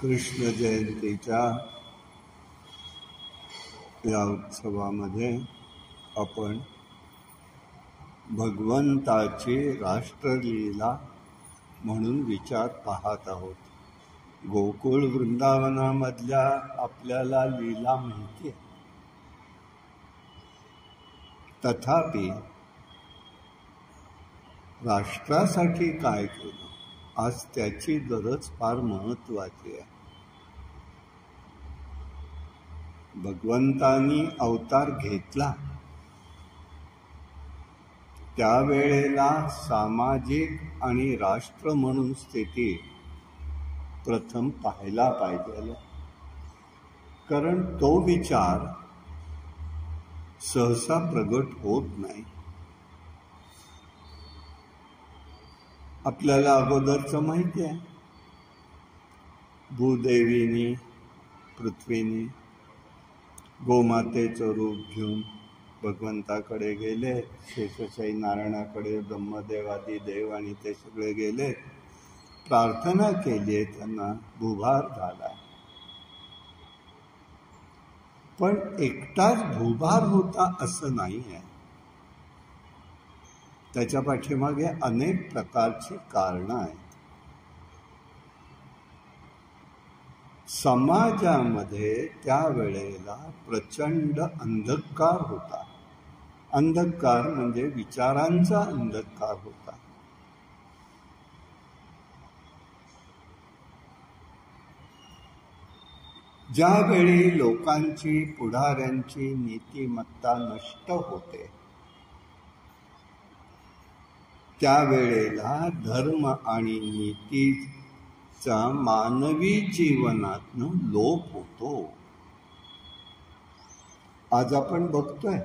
कृष्ण जयंतीच्या या उत्सवामध्ये आपण भगवंताची राष्ट्रलीला म्हणून विचार पाहत आहोत. गोकुळ वृंदावनामधल्या आपल्याला लीला माहिती आहे, तथापि राष्ट्रासाठी काय केलं आज त्याची गरज फार महत्वाची आहे. भगवंतानी अवतार घेतला त्यावेळेला सामाजिक आणि राष्ट्र म्हणून स्थिती प्रथम पाहायला पाहिजे, कारण तो विचार सहसा प्रगट होत नाही. आपल्याला अगोदरचं माहिती आहे, भूदेवीनी पृथ्वीनी गोमातेचं रूप घेऊन भगवंताकडे गेले, शेषशाही नारायणाकडे ब्रह्मदेवादी देव आणि ते सगळे गेले, प्रार्थना केली, त्यांना भूभार झाला. पण एकटाच भूभार होता असं नाही आहे, त्याच्या पाठीमागे अनेक प्रकारची कारणं आहेत. समाजामध्ये त्यावेळेला प्रचंड अंधकार होता. अंधकार म्हणजे विचारांचा अंधकार होता. ज्यावेळी लोकांची पुढाऱ्यांची नीतिमत्ता नष्ट होते त्यावेळेला धर्म आणि नीतीचा मानवी जीवनातनं लोप होतो. आज आपण बघतोय,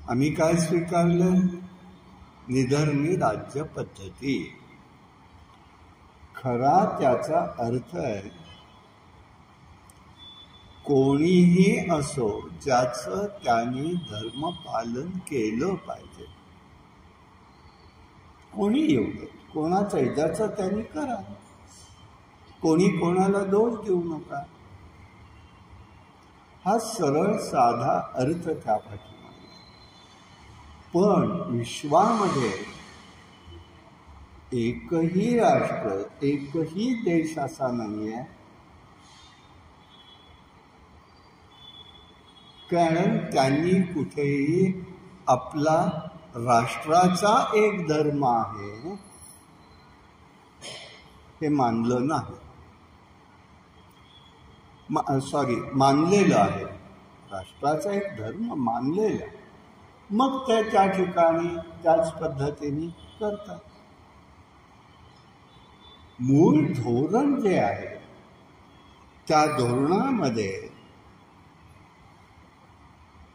आम्ही काय स्वीकारलं? निधर्मी राज्य पद्धती. खरा त्याचा अर्थ आहे, कोणीही असो ज्याचं त्यांनी धर्म पालन केलं पाहिजे. कोणी येऊ दे, कोणाचं ज्याचं त्यांनी करा, कोणी कोणाला दोष देऊ नका. हा सरळ साधा अर्थ त्या पाठीमागे. पण विश्वामध्ये एकही राष्ट्र, एकही देश असा नाही आहे, कारण त्यांनी कुठेही आपला राष्ट्राचा एक धर्म आहे हे मानलं नाही. मानलेलं आहे, राष्ट्राचा एक धर्म मानलेला, मग त्या ठिकाणी त्याच पद्धतीने करतात. मूळ धोरण जे आहे त्या धोरणामध्ये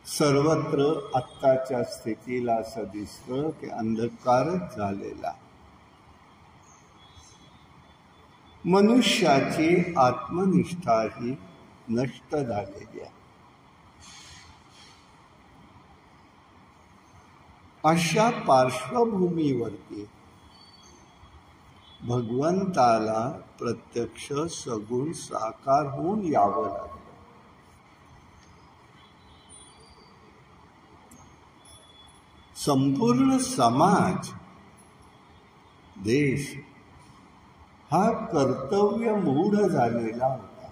सर्वत्र आत्ताच्या स्थितीला असं दिसतं की अंधकारच झालेला. मनुष्याची आत्मनिष्ठा ही नष्ट झालेली आहे. अशा पार्श्वभूमीवरती भगवंताला प्रत्यक्ष सगुण साकार होऊन यावं लागलं. संपूर्ण समाज, देश हा कर्तव्य मूढ झालेला होता.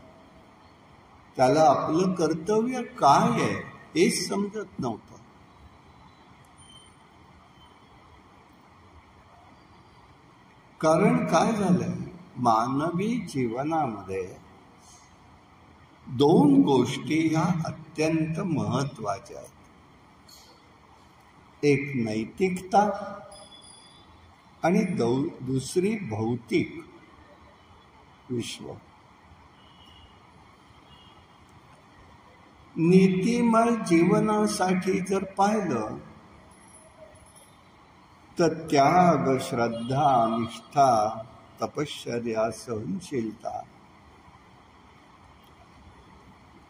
त्याला आपलं कर्तव्य काय आहे हेच समजत नव्हतं. कारण काय झालंय, मानवी जीवनामध्ये दोन गोष्टी ह्या अत्यंत महत्वाच्या आहेत. एक नैतिकता आणि दुसरी भौतिक विश्व. नीतिमय जीवनासाठी जर पाहिलं तर त्याग, श्रद्धा, निष्ठा, तपश्चर्या, सहनशीलता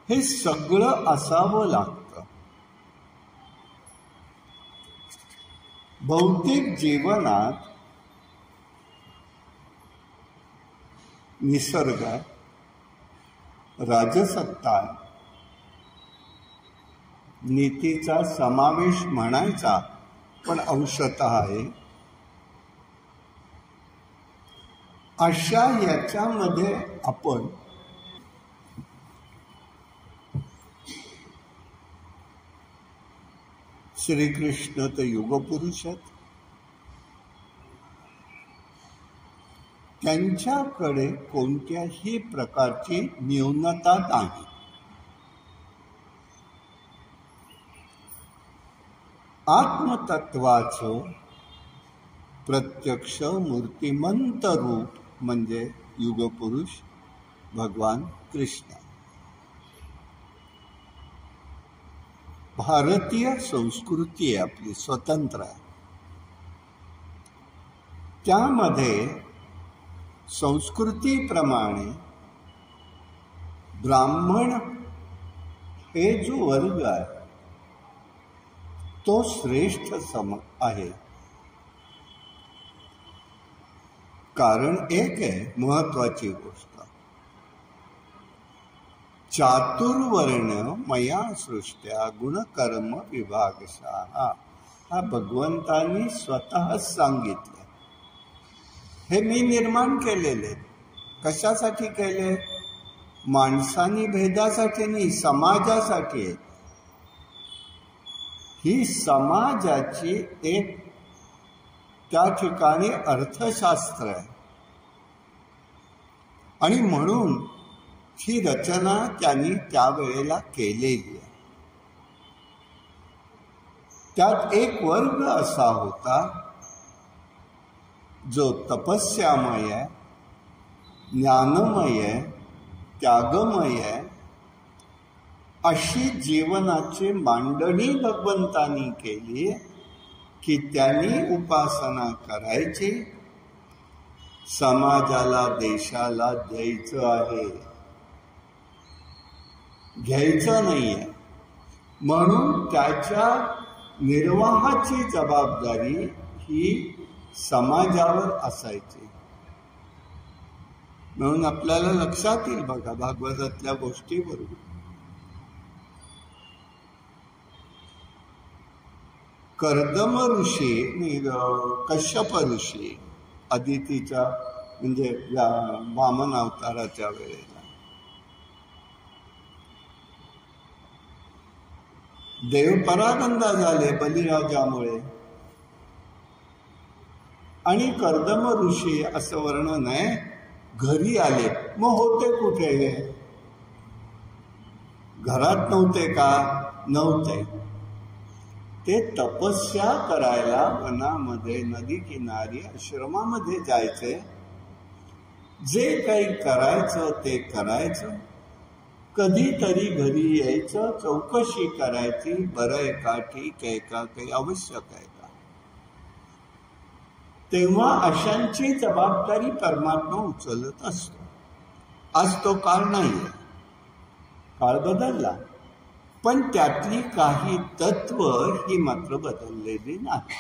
हे सगळं असावं लागतं. भौतिक जीवनात निसर्ग आहे, राजसत्ता आहे, नीतीचा समावेश म्हणायचा पण अंशतः आहे. अशा याच्यामध्ये आपण श्रीकृष्ण तर युगपुरुष आहेत, त्यांच्याकडे कोणत्याही प्रकारची न्यूनता नाही. आत्मतत्वाचं प्रत्यक्ष मूर्तिमंत रूप म्हणजे युगपुरुष भगवान कृष्ण. भारतीय संस्कृती आहे आपली, स्वतंत्र आहे. त्यामध्ये संस्कृतीप्रमाणे ब्राह्मण हे जो वर्ग आहे तो श्रेष्ठ आहे. कारण एक आहे महत्वाची गोष्ट, चातुर्वर्ण मया सृष्ट्या गुणकर्म विभागशः. हा भगवंतांनी स्वतःच सांगितलं. हे मी निर्माण केलेले. कशासाठी केले? माणसानी भेदासाठी नाही, समाजासाठी. ही समाजाची एक त्या ठिकाणी अर्थशास्त्र आहे आणि म्हणून ही रचना त्यांनी त्यावेळेला केलेली आहे. त्यात एक वर्ग असा होता जो तपस्यामय आहे, ज्ञानमय आहे, त्यागमय आहे. अशी जीवनाची मांडणी भगवंतांनी केली की त्यांनी उपासना करायची. समाजाला देशाला द्यायचं आहे, घ्यायचं नाहीये. म्हणून त्याच्या निर्वाहाची जबाबदारी ही समाजावर असायची. म्हणून आपल्याला लक्षात येईल बघा भागवतातल्या गोष्टी बरोबर. कर्दम ऋषी, कश्यप ऋषी अदितीच्या म्हणजे वामन अवताराच्या वेळेला देव परागंदा झाले बलिराजामुळे. आणि कर्दम ऋषी असं वर्णन आहे, घरी आले. मग होते कुठे? हे घरात नव्हते का? नव्हते. ते तपस्या करायला वनामध्ये, नदी किनारी, आश्रमामध्ये जायचे. जे काही करायचं ते करायचं. कधीतरी घरी यायचं, चौकशी करायची, बरं आहे का, ठीक आहे का, काही आवश्यक आहे का. तेव्हा अशांची जबाबदारी परमात्मा उचलत असतो. आज तो काळ नाहीये, काळ बदलला. पण त्यातली काही तत्व ही मात्र बदललेली नाही.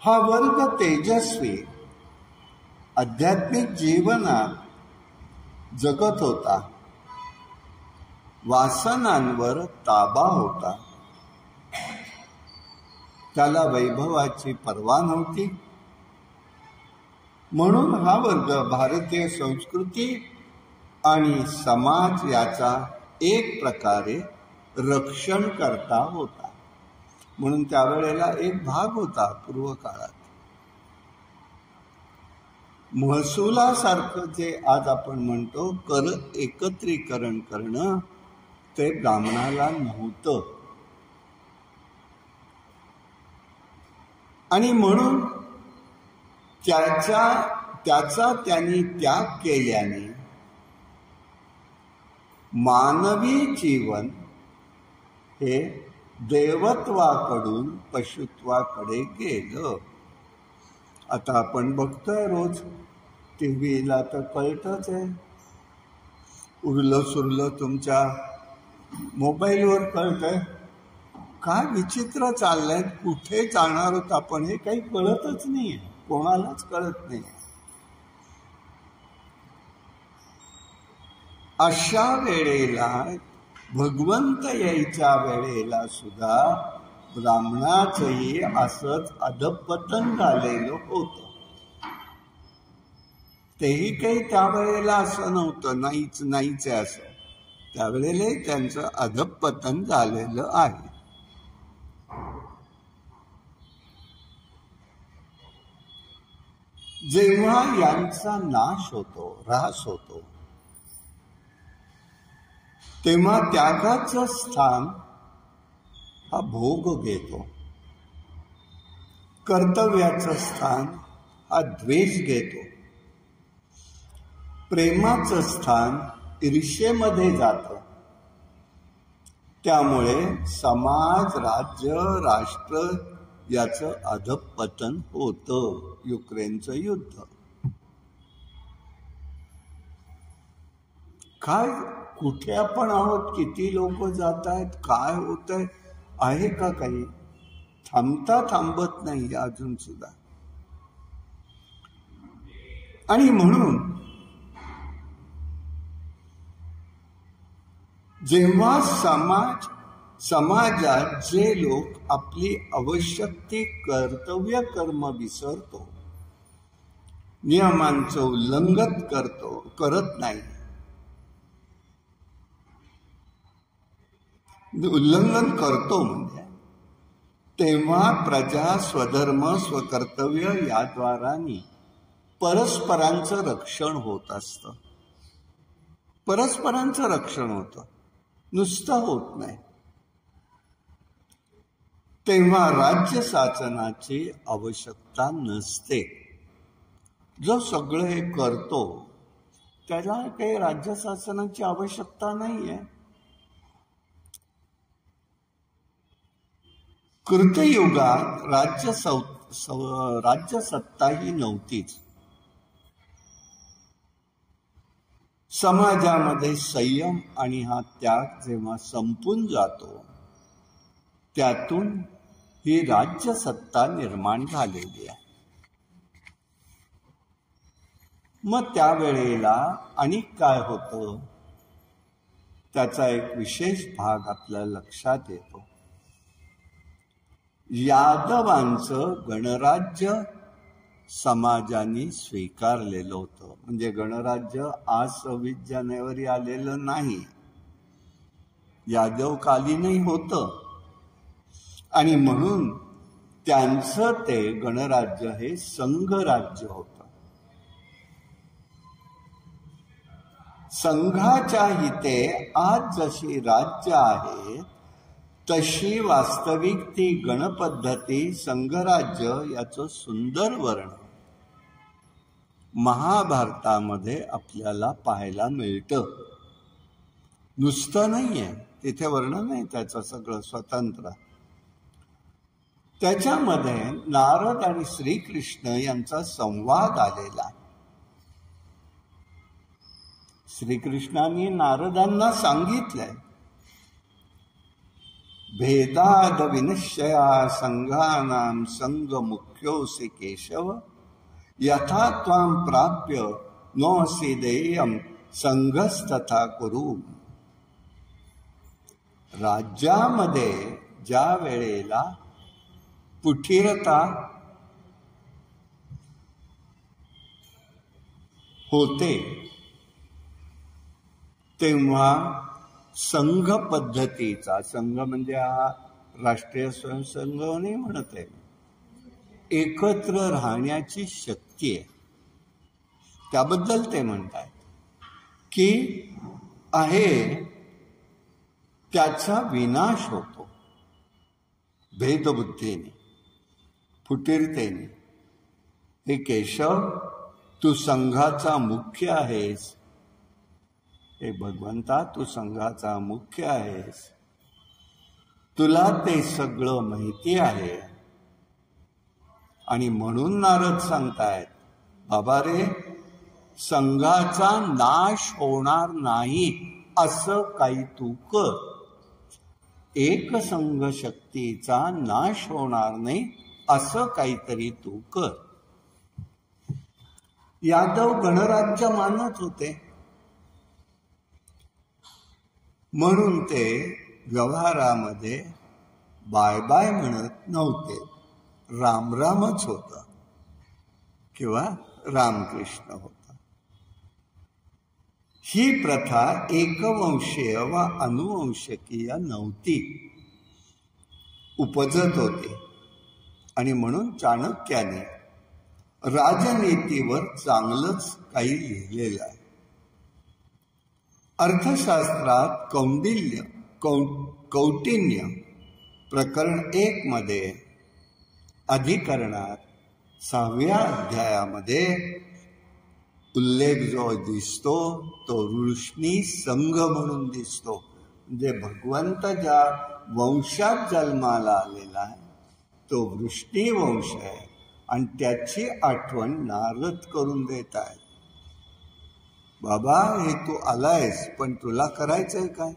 हा वर्ग तेजस्वी आध्यात्मिक जीवनात जगत होता. वासनांवर ताबा होता. त्याला वैभवाची पर्वा नव्हती. म्हणून हा वर्ग भारतीय संस्कृती आणि समाज याचा एक प्रकारे रक्षण करता होता. म्हणून त्यावेळेला एक भाग होता पूर्व काळात, महसुलासारखं जे आज आपण म्हणतो कर एकत्रीकरण करणं, ते ब्राह्मणाला नव्हतं. आणि म्हणून त्याचा त्यांनी त्याग केल्याने मानवी जीवन हे देवत्वाकडून पशुत्वाकडे गेलं. आता आपण बघतोय रोज टीव्हीला तर कळतच आहे. उरलं सुरलं तुमच्या मोबाईलवर कळतंय. काय विचित्र चाललंय, कुठे जाणार होत आपण हे काही कळतच नाहीये. कोणालाच कळत नाही. अशा वेळेला भगवंत यायच्या वेळेला सुद्धा ब्राह्मणाचंही असंच अधपतन झालेलं होतं. तेही काही त्यावेळेला असं नव्हतं, नाहीच आहे असं. त्यावेळेला त्यांचं अधपतन झालेलं आहे. जेव्हा यांचा नाश होतो, ऱ्हास होतो, तेव्हा त्यागाचं स्थान हा भोग घेतो. कर्तव्याचं स्थान हा द्वेष घेतो. प्रेमाचं स्थान ईर्ष्येमध्ये जातं. त्यामुळे समाज, राज्य, राष्ट्र याचं अधःपतन होतं. युक्रेनचं युद्ध काय, कुठे आपण आहोत, किती लोक जात आहेत, काय होत आहे का काही थांबत नाही अजून सुद्धा. आणि म्हणून जेव्हा समाजात जे लोक आपली आवश्यक ती कर्तव्य कर्म विसरतो, नियमांचं उल्लंघन करत नाही, उल्लंघन करतो म्हणजे, तेव्हा प्रजा स्वधर्म स्वकर्तव्य याद्वारांनी परस्परांचं रक्षण होत असतं. परस्परांचं रक्षण होतं, नुसतं होत नाही. तेव्हा राज्य शासनाची आवश्यकता नसते. जो सगळं हे करतो त्याला काही राज्य शासनाची आवश्यकता नाहीये. कृतयुगात राज्य सत्ता ही नव्हतीच. समाजामध्ये संयम आणि हा त्याग जेव्हा संपून जातो, त्यातून ही राज्य सत्ता निर्माण झालेली आहे. मग त्यावेळेला आणि काय होतं त्याचा एक विशेष भाग आपल्या लक्षात येतो. यादवांचं गणराज्य समाजाने स्वीकारलेलं होतं. म्हणजे गणराज्य आज 26 जानेवारी आलेलं नाही, यादवकालीनही होतं. आणि म्हणून त्यांचं ते गणराज्य हे संघराज्य होतं. संघाच्या हिते आज जशी राज्य आहे तशी वास्तविक ती गणपद्धती संघराज्य याचं सुंदर वर्णन महाभारतामध्ये आपल्याला पाहायला मिळतं. नुसतं नाहीये, तिथे वर्णन आहे त्याचं सगळं स्वतंत्र. त्याच्यामध्ये नारद आणि श्रीकृष्ण यांचा संवाद आलेला. श्रीकृष्णांनी नारदांना सांगितलंय, भेदाद विनिश्चया संघानां संग मुख्योऽसि केशव, यथा त्वां प्राप्य नोऽसि देयं संघस्तथा कुरु. राज्यामध्ये ज्या वेळेला पुठिरता होते तेव्हा संघ पद्धतीचा, संघ म्हणजे हा राष्ट्रीय स्वयंसंघ नाही म्हणत आहे, एकत्र राहण्याची शक्ती आहे, त्याबद्दल ते म्हणतात की आहे त्याचा विनाश होतो भेदबुद्धीने, फुटीरतेने. हे केशव, तू संघाचा मुख्य आहेस. हे भगवंता, तू संघाचा मुख्य आहेस. तुला ते सगळं माहिती आहे. आणि म्हणून नारद सांगतायत, बाबा रे, संघाचा नाश होणार नाही असं काही तू कर. एक संघ शक्तीचा नाश होणार नाही असं काहीतरी तू कर. यादव गणराज्य मानत होते, म्हणून ते व्यवहारामध्ये बाय बाय म्हणत नव्हते, राम रामच होता किंवा रामकृष्ण होता. ही प्रथा एकवंशीय व अनुवंशकीय नव्हती, उपजत होते. आणि म्हणून चाणक्याने राजनीतीवर चांगलंच काही लिहिलेलं आहे. अर्थशास्त्रात कौटिन्य प्रकरण 1 मध्ये अधिकरणात 6व्या अध्यायामध्ये उल्लेख जो दिसतो तो वृष्णी संघ म्हणून दिसतो. म्हणजे भगवंत ज्या वंशात जन्माला आलेला आहे तो वृष्णी वंश आहे आणि त्याची आठवण नारद करून देत आहेत. बाबा, हे तू आलायस, पण तुला करायचंय काय?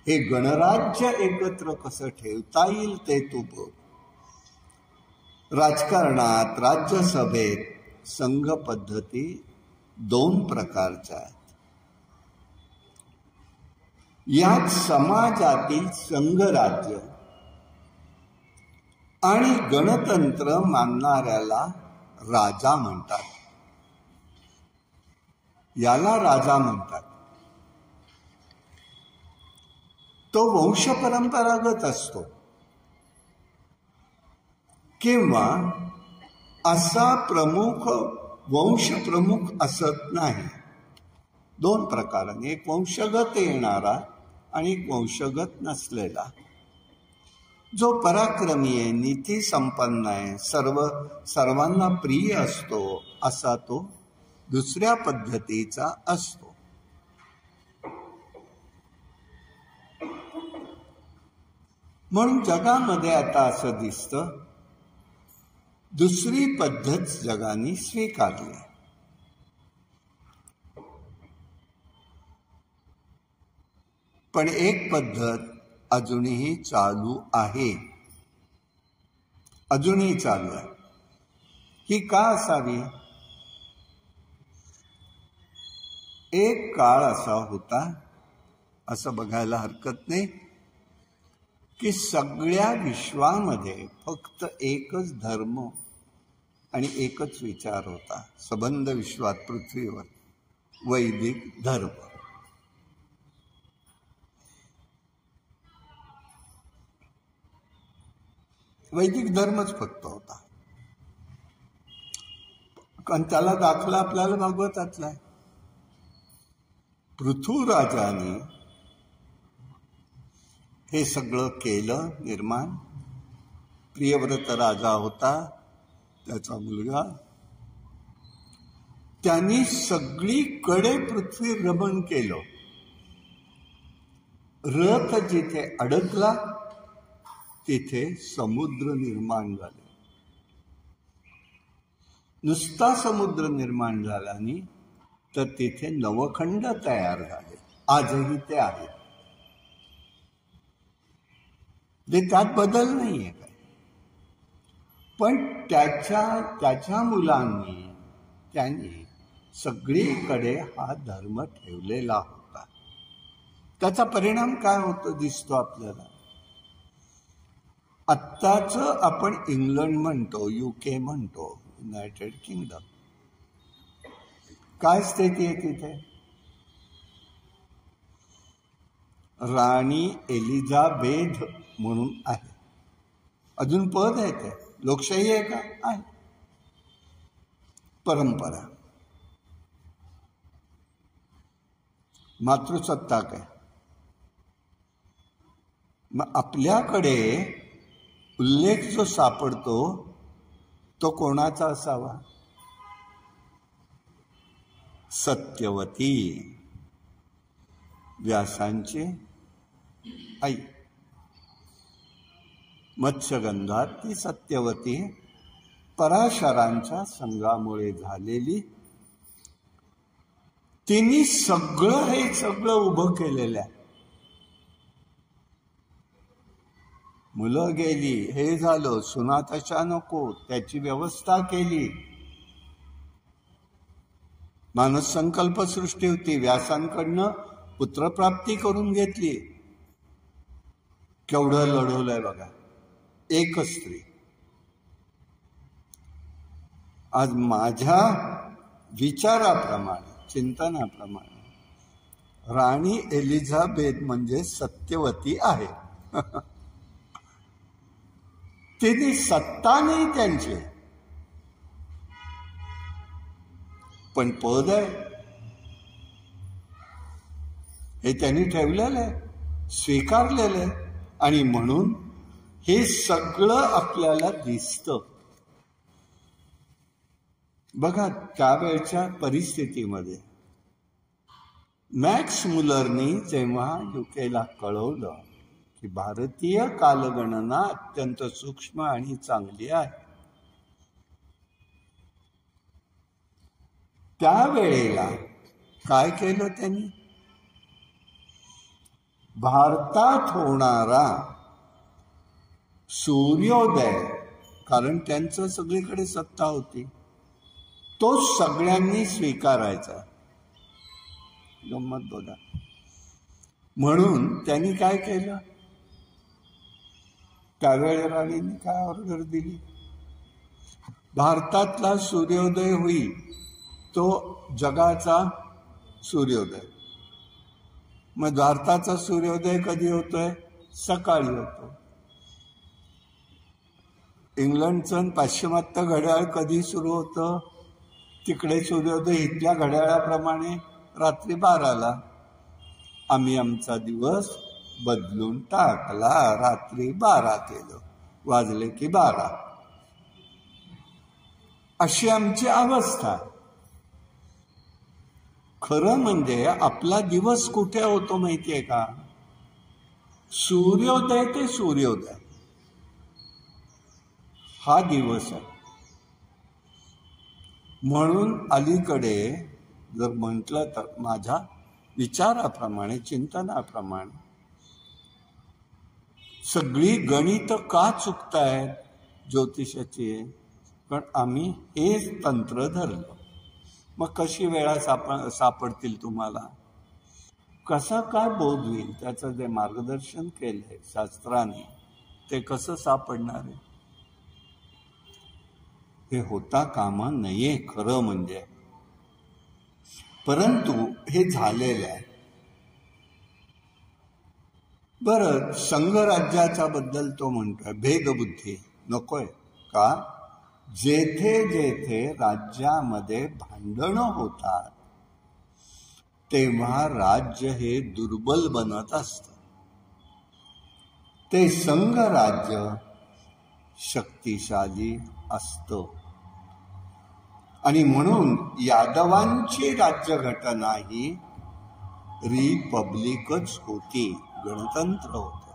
हे गणराज्य एकत्र कसं ठेवता येईल ते तू बघ. राजकारणात, राज्यसभेत संघ पद्धती 2 प्रकारच्या आहेत. यात समाजातील संघराज्य आणि गणतंत्र मानणाऱ्याला राजा म्हणतात. याला राजा म्हणतात. तो वंश परंपरागत असतो किंवा असा वंश प्रमुख असत नाही. 2 प्रकारांनी, एक वंशगत येणारा आणि एक वंशगत नसलेला. जो पराक्रमी आहे, नीती संपन्न आहे, सर्वांना प्रिय असतो, असा तो दुसऱ्या पद्धतीचा असतो. म्हणून जगामध्ये आता असं दिसतं, दुसरी पद्धत जगाने स्वीकारली. पण एक पद्धत अजूनही चालू आहे, अजूनही चालू आहे. ही का असावी? एक काळ असा होता, असं बघायला हरकत नाही, की सगळ्या विश्वामध्ये फक्त एकच धर्म आणि एकच विचार होता. सबंध विश्वात, पृथ्वीवर वैदिक धर्म. वैदिक धर्मच फक्त होता. कारण त्याला दाखला आपल्याला भागवतातला आहे. पृथ्वीराजाने हे सगळं केलं निर्माण. प्रियव्रत राजा होता, त्याचा मुलगा. त्यांनी सगळीकडे पृथ्वी रमण केलं. रथ जिथे अडकला तिथे समुद्र निर्माण झाले. नुसता समुद्र निर्माण झाला नाही, तर तिथे नवखंड तयार झाले. आजही ते आहेत. त्यात बदल नाहीये काय. पण त्याच्या मुलांनी, त्यांनी सगळीकडे हा धर्म ठेवलेला होता. त्याचा परिणाम काय होतो दिसतो आपल्याला. आत्ताच आपण इंग्लंड म्हणतो, UK म्हणतो, युनायटेड किंगडम. काय स्थिती आहे तिथे? राणी एलिझाबेथ म्हणून आहे. अजून पद आहे ते. लोकशाही आहे का? आहे. परंपरा, मातृसत्ताक आहे. मग आपल्याकडे उल्लेख जो सापडतो तो कोणाचा असावा? सत्यवती, व्यासांची आई. मत्स्यगंधात ती सत्यवती पराशरांच्या संघामुळे झालेली. तिने सगळं उभं केलेलं आहे. मुलं गेली, हे झालं, सुना तशा नको, त्याची व्यवस्था केली. मानस संकल्प सृष्टी होती. व्यासांकडनं पुत्रप्राप्ती करून घेतली. केवढं लढवलंय बघा, एकच स्त्री. आज माझ्या विचाराप्रमाणे, चिंतनाप्रमाणे राणी एलिझाबेथ म्हणजे सत्यवती आहे. तिने सत्ता नाही त्यांची, पण पद आहे हे त्यांनी ठेवलेलं आहे, स्वीकारलेलं आहे. आणि म्हणून हे सगळं आपल्याला दिसतं. बघा, त्यावेळच्या परिस्थितीमध्ये मॅक्स मुलरनी जेव्हा युकेला कळवलं की भारतीय कालगणना अत्यंत सूक्ष्म आणि चांगली आहे, त्यावेळेला काय केलं त्यांनी? भारतात होणारा सूर्योदय, कारण त्यांचं सगळीकडे सत्ता होती, तो सगळ्यांनी स्वीकारायचा. गंमत बघा. म्हणून त्यांनी काय केलं? त्यावेळी राणींनी काय ऑर्डर दिली? भारतातला सूर्योदय होईल तो जगाचा सूर्योदय. मग भारताचा सूर्योदय कधी होतोय? सकाळी होतो. इंग्लंडचं पाश्चिमात्य घड्याळ कधी सुरू होतं? तिकडे सूर्योदय इथल्या घड्याळाप्रमाणे रात्री 12ला. आम्ही आमचा दिवस बदलून टाकला, रात्री 12 केलं, वाजले की 12. अशी आमची अवस्था. खरं म्हणजे आपला दिवस कुठे होतो माहितीये का? सूर्योदय ते सूर्योदय हा दिवस आहे. म्हणून अलीकडे जर म्हटलं तर माझ्या विचाराप्रमाणे, चिंतनाप्रमाणे सगळी गणित का चुकतायत ज्योतिषाची? पण आम्ही हेच तंत्र धरलं. मग कशी वेळा सापडतील तुम्हाला? कसा काय बोध होईल? त्याचं जे मार्गदर्शन केलंय शास्त्राने ते कसं सापडणार आहे? हे होता कामा नये खरं म्हणजे. परंतु हे झालेलं आहे. बरं, संघराज्याच्या बद्दल तो म्हणतोय भेदबुद्धी नकोय का? जेथे जेथे राज्यामध्ये भांडणं होतात तेव्हा राज्य हे दुर्बल बनत असतं. ते संघराज्य शक्तिशाली असतं. आणि म्हणून यादवांची राज्यघटना ही रिपब्लिकच होती, गणतंत्र होतं.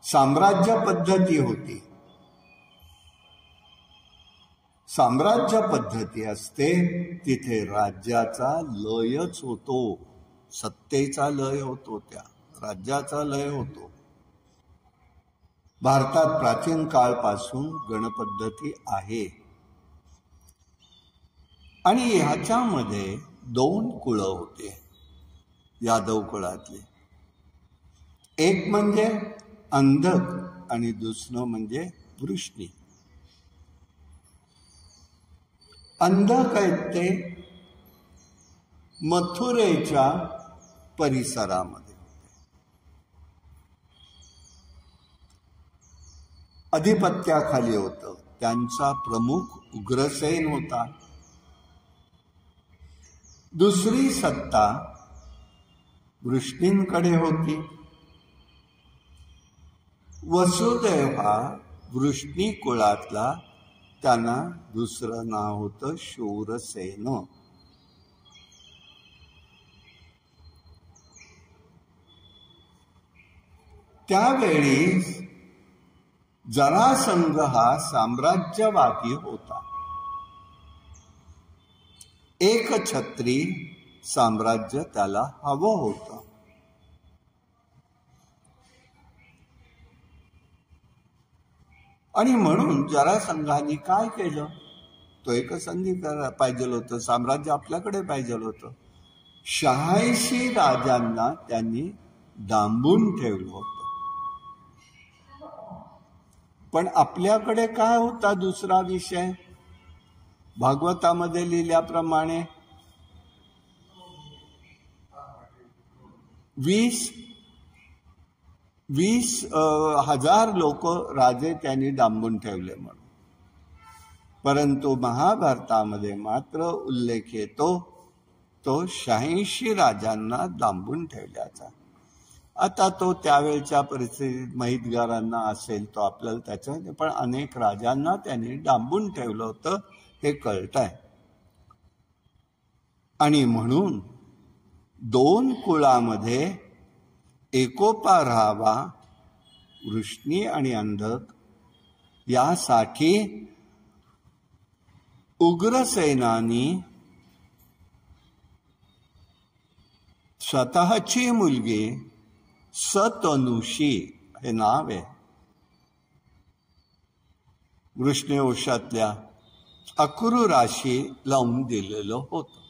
साम्राज्य पद्धती होती. साम्राज्य पद्धती असते तिथे राज्याचा लयच होतो, सत्तेचा लय होतो, त्या राज्याचा लय होतो. भारतात प्राचीन काळपासून गणपद्धती आहे. आणि ह्याच्यामध्ये 2 कुळ होते यादव कुळातले. एक म्हणजे अंधक आणि दुसरं म्हणजे वृष्णी. अंधक आहेत ते मथुरेच्या परिसरामध्ये अधिपत्याखाली होतं. त्यांचा प्रमुख उग्रसेन होता. दुसरी सत्ता वृष्णींकडे होती. वसुदेव हा वृष्णी कुळातला, त्यांना दुसरं नाव होतं शूरसेन. त्यावेळी जरासंध हा साम्राज्यवादी होता. एकछत्री साम्राज्य त्याला हवं होतं. आणि म्हणून जरासंधाने काय केलं? तो एक संधी पाहिजे होतं, साम्राज्य आपल्याकडे पाहिजे होतं. 86 राजांना त्यांनी डांबून ठेवलं होतं. पण आपल्याकडे काय होता दुसरा विषय? भागवतामध्ये लिहिल्याप्रमाणे 20,000 लोक राजे त्यांनी डांबून ठेवले म्हणून. परंतु महाभारतामध्ये मात्र उल्लेख येतो तो 86 राजांना डांबून ठेवल्याचा. आता तो त्यावेळच्या परिस्थितीत माहितगारांना असेल तो आपल्याला त्याच्या, पण अनेक राजांना त्यांनी डांबून ठेवलं होतं हे कळत आहे. आणि म्हणून 2 कुळामध्ये एकोपा राहावा, वृष्णी आणि अंधक, यासाठी उग्रसेनानी स्वतःची मुलगी सतनुषी हे नाव आहे, वृष्णी वंशातल्या अक्रूराशी लावून दिलेलं होतं.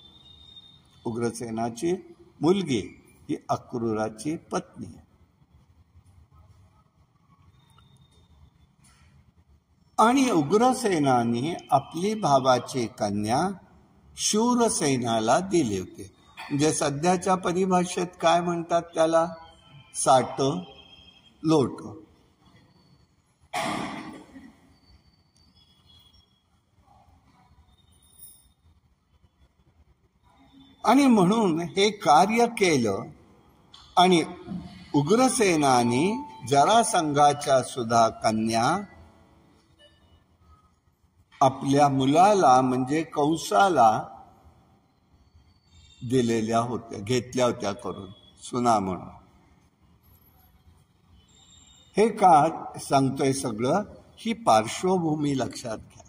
उग्रसेनाची मुलगी ही अक्रूराची पत्नी आहे. आणि उग्रसेनाने आपली भावाची कन्या शूरसेनाला दिली होती. म्हणजे सध्याच्या परिभाषेत काय म्हणतात त्याला? साट लोट. आणि म्हणून हे कार्य केलं. आणि उग्रसेनाने जरासंघाच्या सुद्धा कन्या आपल्या मुलाला म्हणजे कंसाला दिलेल्या होत्या, घेतल्या होत्या करून सुना म्हणून. हे का सांगतोय सगळं? ही पार्श्वभूमी लक्षात घ्या.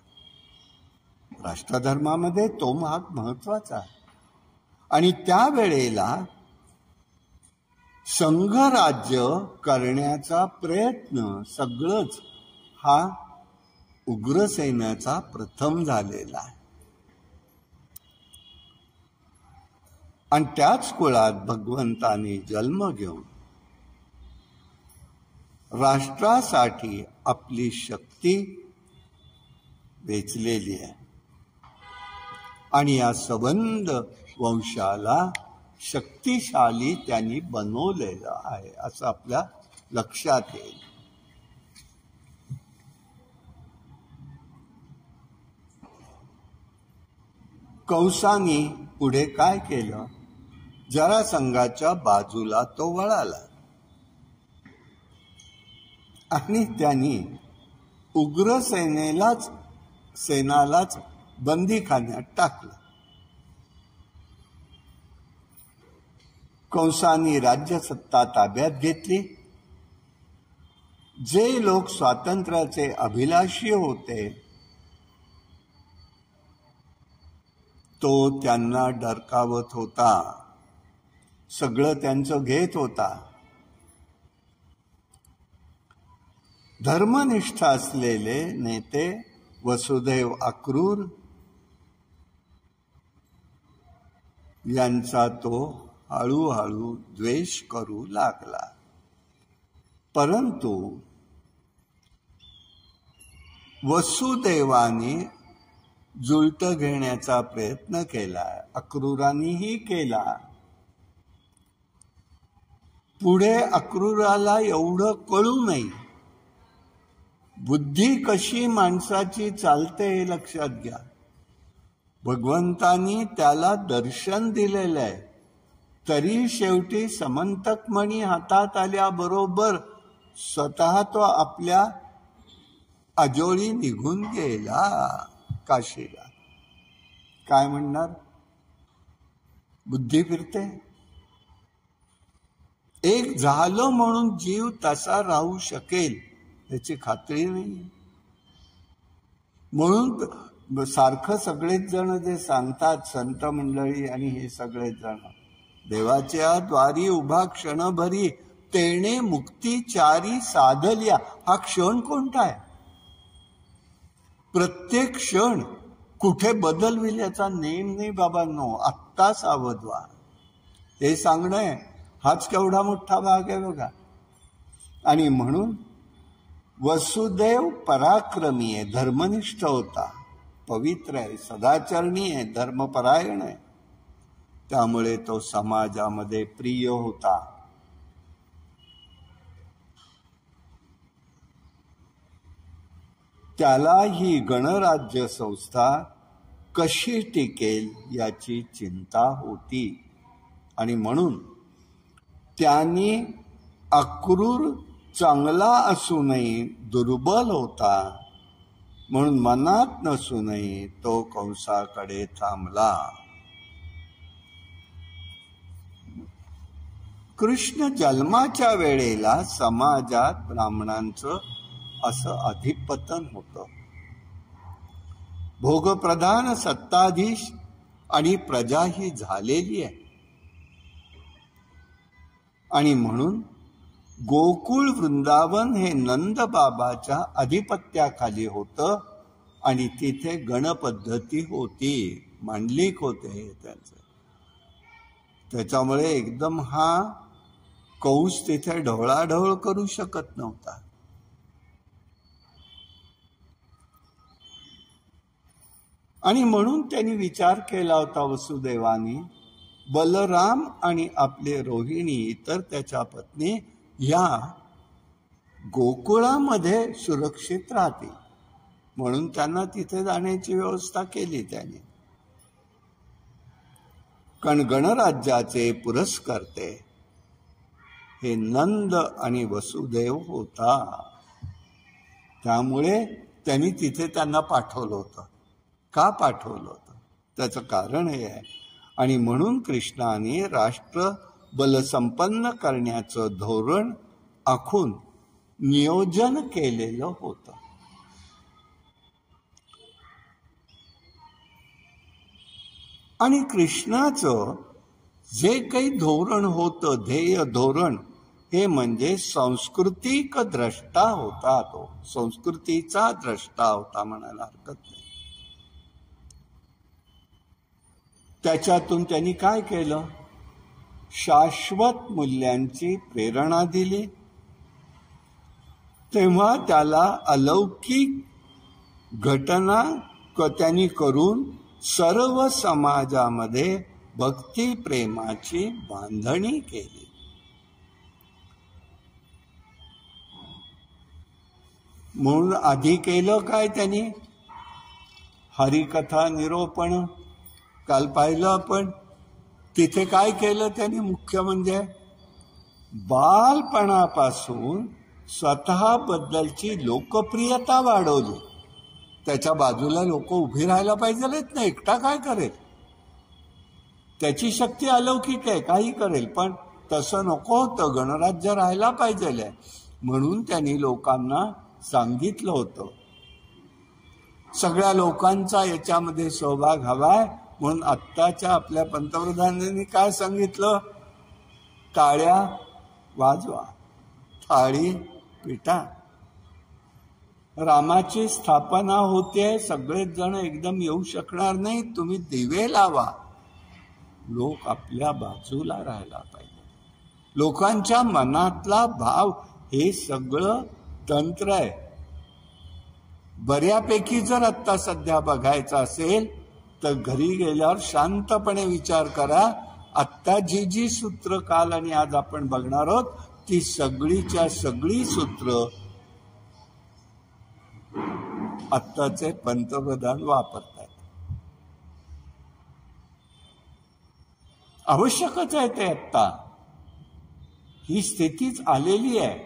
राष्ट्रधर्मामध्ये तो भाग महत्वाचा आहे. आणि त्यावेळेला संघराज्य करण्याचा प्रयत्न सगळंच हा उग्रसेनाचा प्रथम झालेला आहे. आणि त्याच कुळात भगवंताने जन्म घेऊन राष्ट्रासाठी आपली शक्ती वेचलेली आहे. आणि या संबंध वंशाला शक्तिशाली त्यांनी बनवलेलं आहे असं आपल्या लक्षात येईल. कंसाने पुढे काय केलं? जरासंघाच्या बाजूला तो वळाला आणि त्यांनी सेनालाच बंदीखान्यात टाकलं. कंसाने राज्यसत्ता ताब्यात घेतली. जे लोक स्वातंत्र्याचे अभिलाषी होते तो त्यांना डरकावत होता, सगळं त्यांचं घेत होता. धर्मनिष्ठ असलेले नेते वसुदेव अक्रूर यांचा तो हळूहळू द्वेष करू लागला. परंतु वसुदेवाने जुळत घेण्याचा प्रयत्न केला, अक्रूरानेही केला. पुढे अक्रूराला एवढं कळू नये. बुद्धी कशी माणसाची चालते हे लक्षात घ्या. भगवंतानी त्याला दर्शन दिलेलं आहे, तरी शेवटी समंतकमणी हातात आल्याबरोबर स्वतः तो आपल्या आजोळी निघून गेला काशीला. काय म्हणणार? बुद्धी फिरते. एक झालं म्हणून जीव तसा राहू शकेल याची खात्री नाही. म्हणून सारखं सगळेच जण जे सांगतात, संत मंडळी आणि हे सगळेच जण, देवाच्या द्वारी उभा क्षणभरी तेणे मुक्तीचारी साधल्या. हा क्षण कोणता आहे? प्रत्येक क्षण कुठे बदल होईल याचा नेम नाही बाबांनो, आत्ता सावध व्हा. हे सांगणं हाच केवढा मोठा भाग आहे बघा. आणि म्हणून वसुदेव पराक्रमी आहे, धर्मनिष्ठ होता, पवित्र आहे, सदाचरणी आहे, धर्मपरायण आहे. त्यामुळे तो समाजामध्ये प्रिय होता. त्याला ही गणराज्य संस्था कशी टिकेल याची चिंता होती. आणि म्हणून त्यांनी अक्रूर चांगला असूनही दुर्बल होता, म्हणून मनात नसूनही तो कंसाकडे थांबला. कृष्ण जन्माच्या वेळेला समाजात ब्राह्मणांचं असं अधिपतन होतं. भोगप्रधान सत्ताधीश आणि प्रजा ही झालेली आहे. आणि म्हणून गोकुळ वृंदावन हे नंद बाबाच्या अधिपत्याखाली होतं आणि तिथे गणपद्धती होती, मांडलिक होते त्यांचं. त्याच्यामुळे एकदम हा कंस तिथे ढवळाढवळ करू शकत नव्हता. आणि म्हणून त्यांनी विचार केला होता वसुदेवानी, बलराम आणि आपले रोहिणी इतर त्याच्या पत्नी या गोकुळामध्ये सुरक्षित राहतील, म्हणून त्यांना तिथे जाण्याची व्यवस्था केली त्याने. कारण गणराज्याचे पुरस्कर्ते हे नंद आणि वसुदेव होता. त्यामुळे त्यांनी तिथे त्यांना पाठवलं होतं. का पाठवलं होतं त्याचं कारण हे आहे. आणि म्हणून कृष्णाने राष्ट्र बलसंपन्न करण्याचं धोरण आखून नियोजन केलेलं होतं. आणि कृष्णाचं जे काही धोरण होतं, ध्येय धोरण, हे म्हणजे सांस्कृतिक द्रष्टा होता. तो संस्कृतीचा द्रष्टा होता म्हणायला हरकत नाही. त्याच्यातून त्यांनी काय केलं, शाश्वत मूल्यांची प्रेरणा दिली. तेव्हा त्याला अलौकिक घटना त्यांनी करून सर्व समाजामध्ये भक्ती प्रेमाची बांधणी केली. म्हणून आधी केलं काय त्यांनी, हरिकथा निरोपण. काल पाहिलं आपण, तिथे काय केलं त्यांनी, मुख्य म्हणजे बालपणापासून स्वतःबद्दलची लोकप्रियता वाढवली. त्याच्या बाजूला लोक उभी राहायला पाहिजेत ना, एकटा काय करेल, त्याची शक्ती अलौकिक आहे, काही करेल, पण तसं नको होतं, गणराज्य राहायला पाहिजे. म्हणून त्यांनी लोकांना सांगितलं होतं सगळ्या लोकांचा याच्यामध्ये सहभाग हवाय. म्हणून आत्ताच्या आपल्या पंतप्रधानांनी काय सांगितलं, टाळ्या वाजवा, थाळी पिटा, रामाची स्थापना होते, सगळेच जण एकदम येऊ शकणार नाही, तुम्ही दिवे लावा. लोक आपल्या बाजूला राहायला पाहिजे. लोकांच्या मनातला भाव हे सगळं तंत्र आहे. बऱ्यापैकी जर आत्ता सध्या बघायचं असेल तर घरी गेल्यावर शांतपणे विचार करा. आत्ता जी जी सूत्र काल आणि आज आपण बघणार आहोत ती सगळीच्या सगळी सूत्र आत्ताचे पंतप्रधान वापरतात. आवश्यकच आहे ते. आत्ता ही स्थितीच आलेली आहे.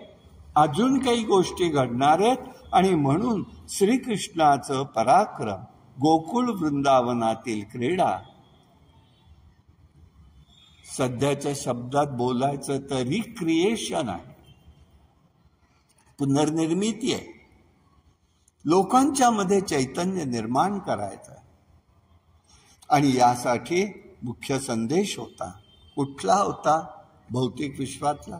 अजून काही गोष्टी घडणार आहेत. आणि म्हणून श्रीकृष्णाचं पराक्रम, गोकुळ वृंदावनातील क्रीडा, सध्याच्या शब्दात बोलायचं तर रिक्रिएशन आहे, पुनर्निर्मिती आहे. लोकांच्या मध्ये चैतन्य निर्माण करायचं आहे. आणि यासाठी मुख्य संदेश होता. कुठला होता? भौतिक विश्वातला.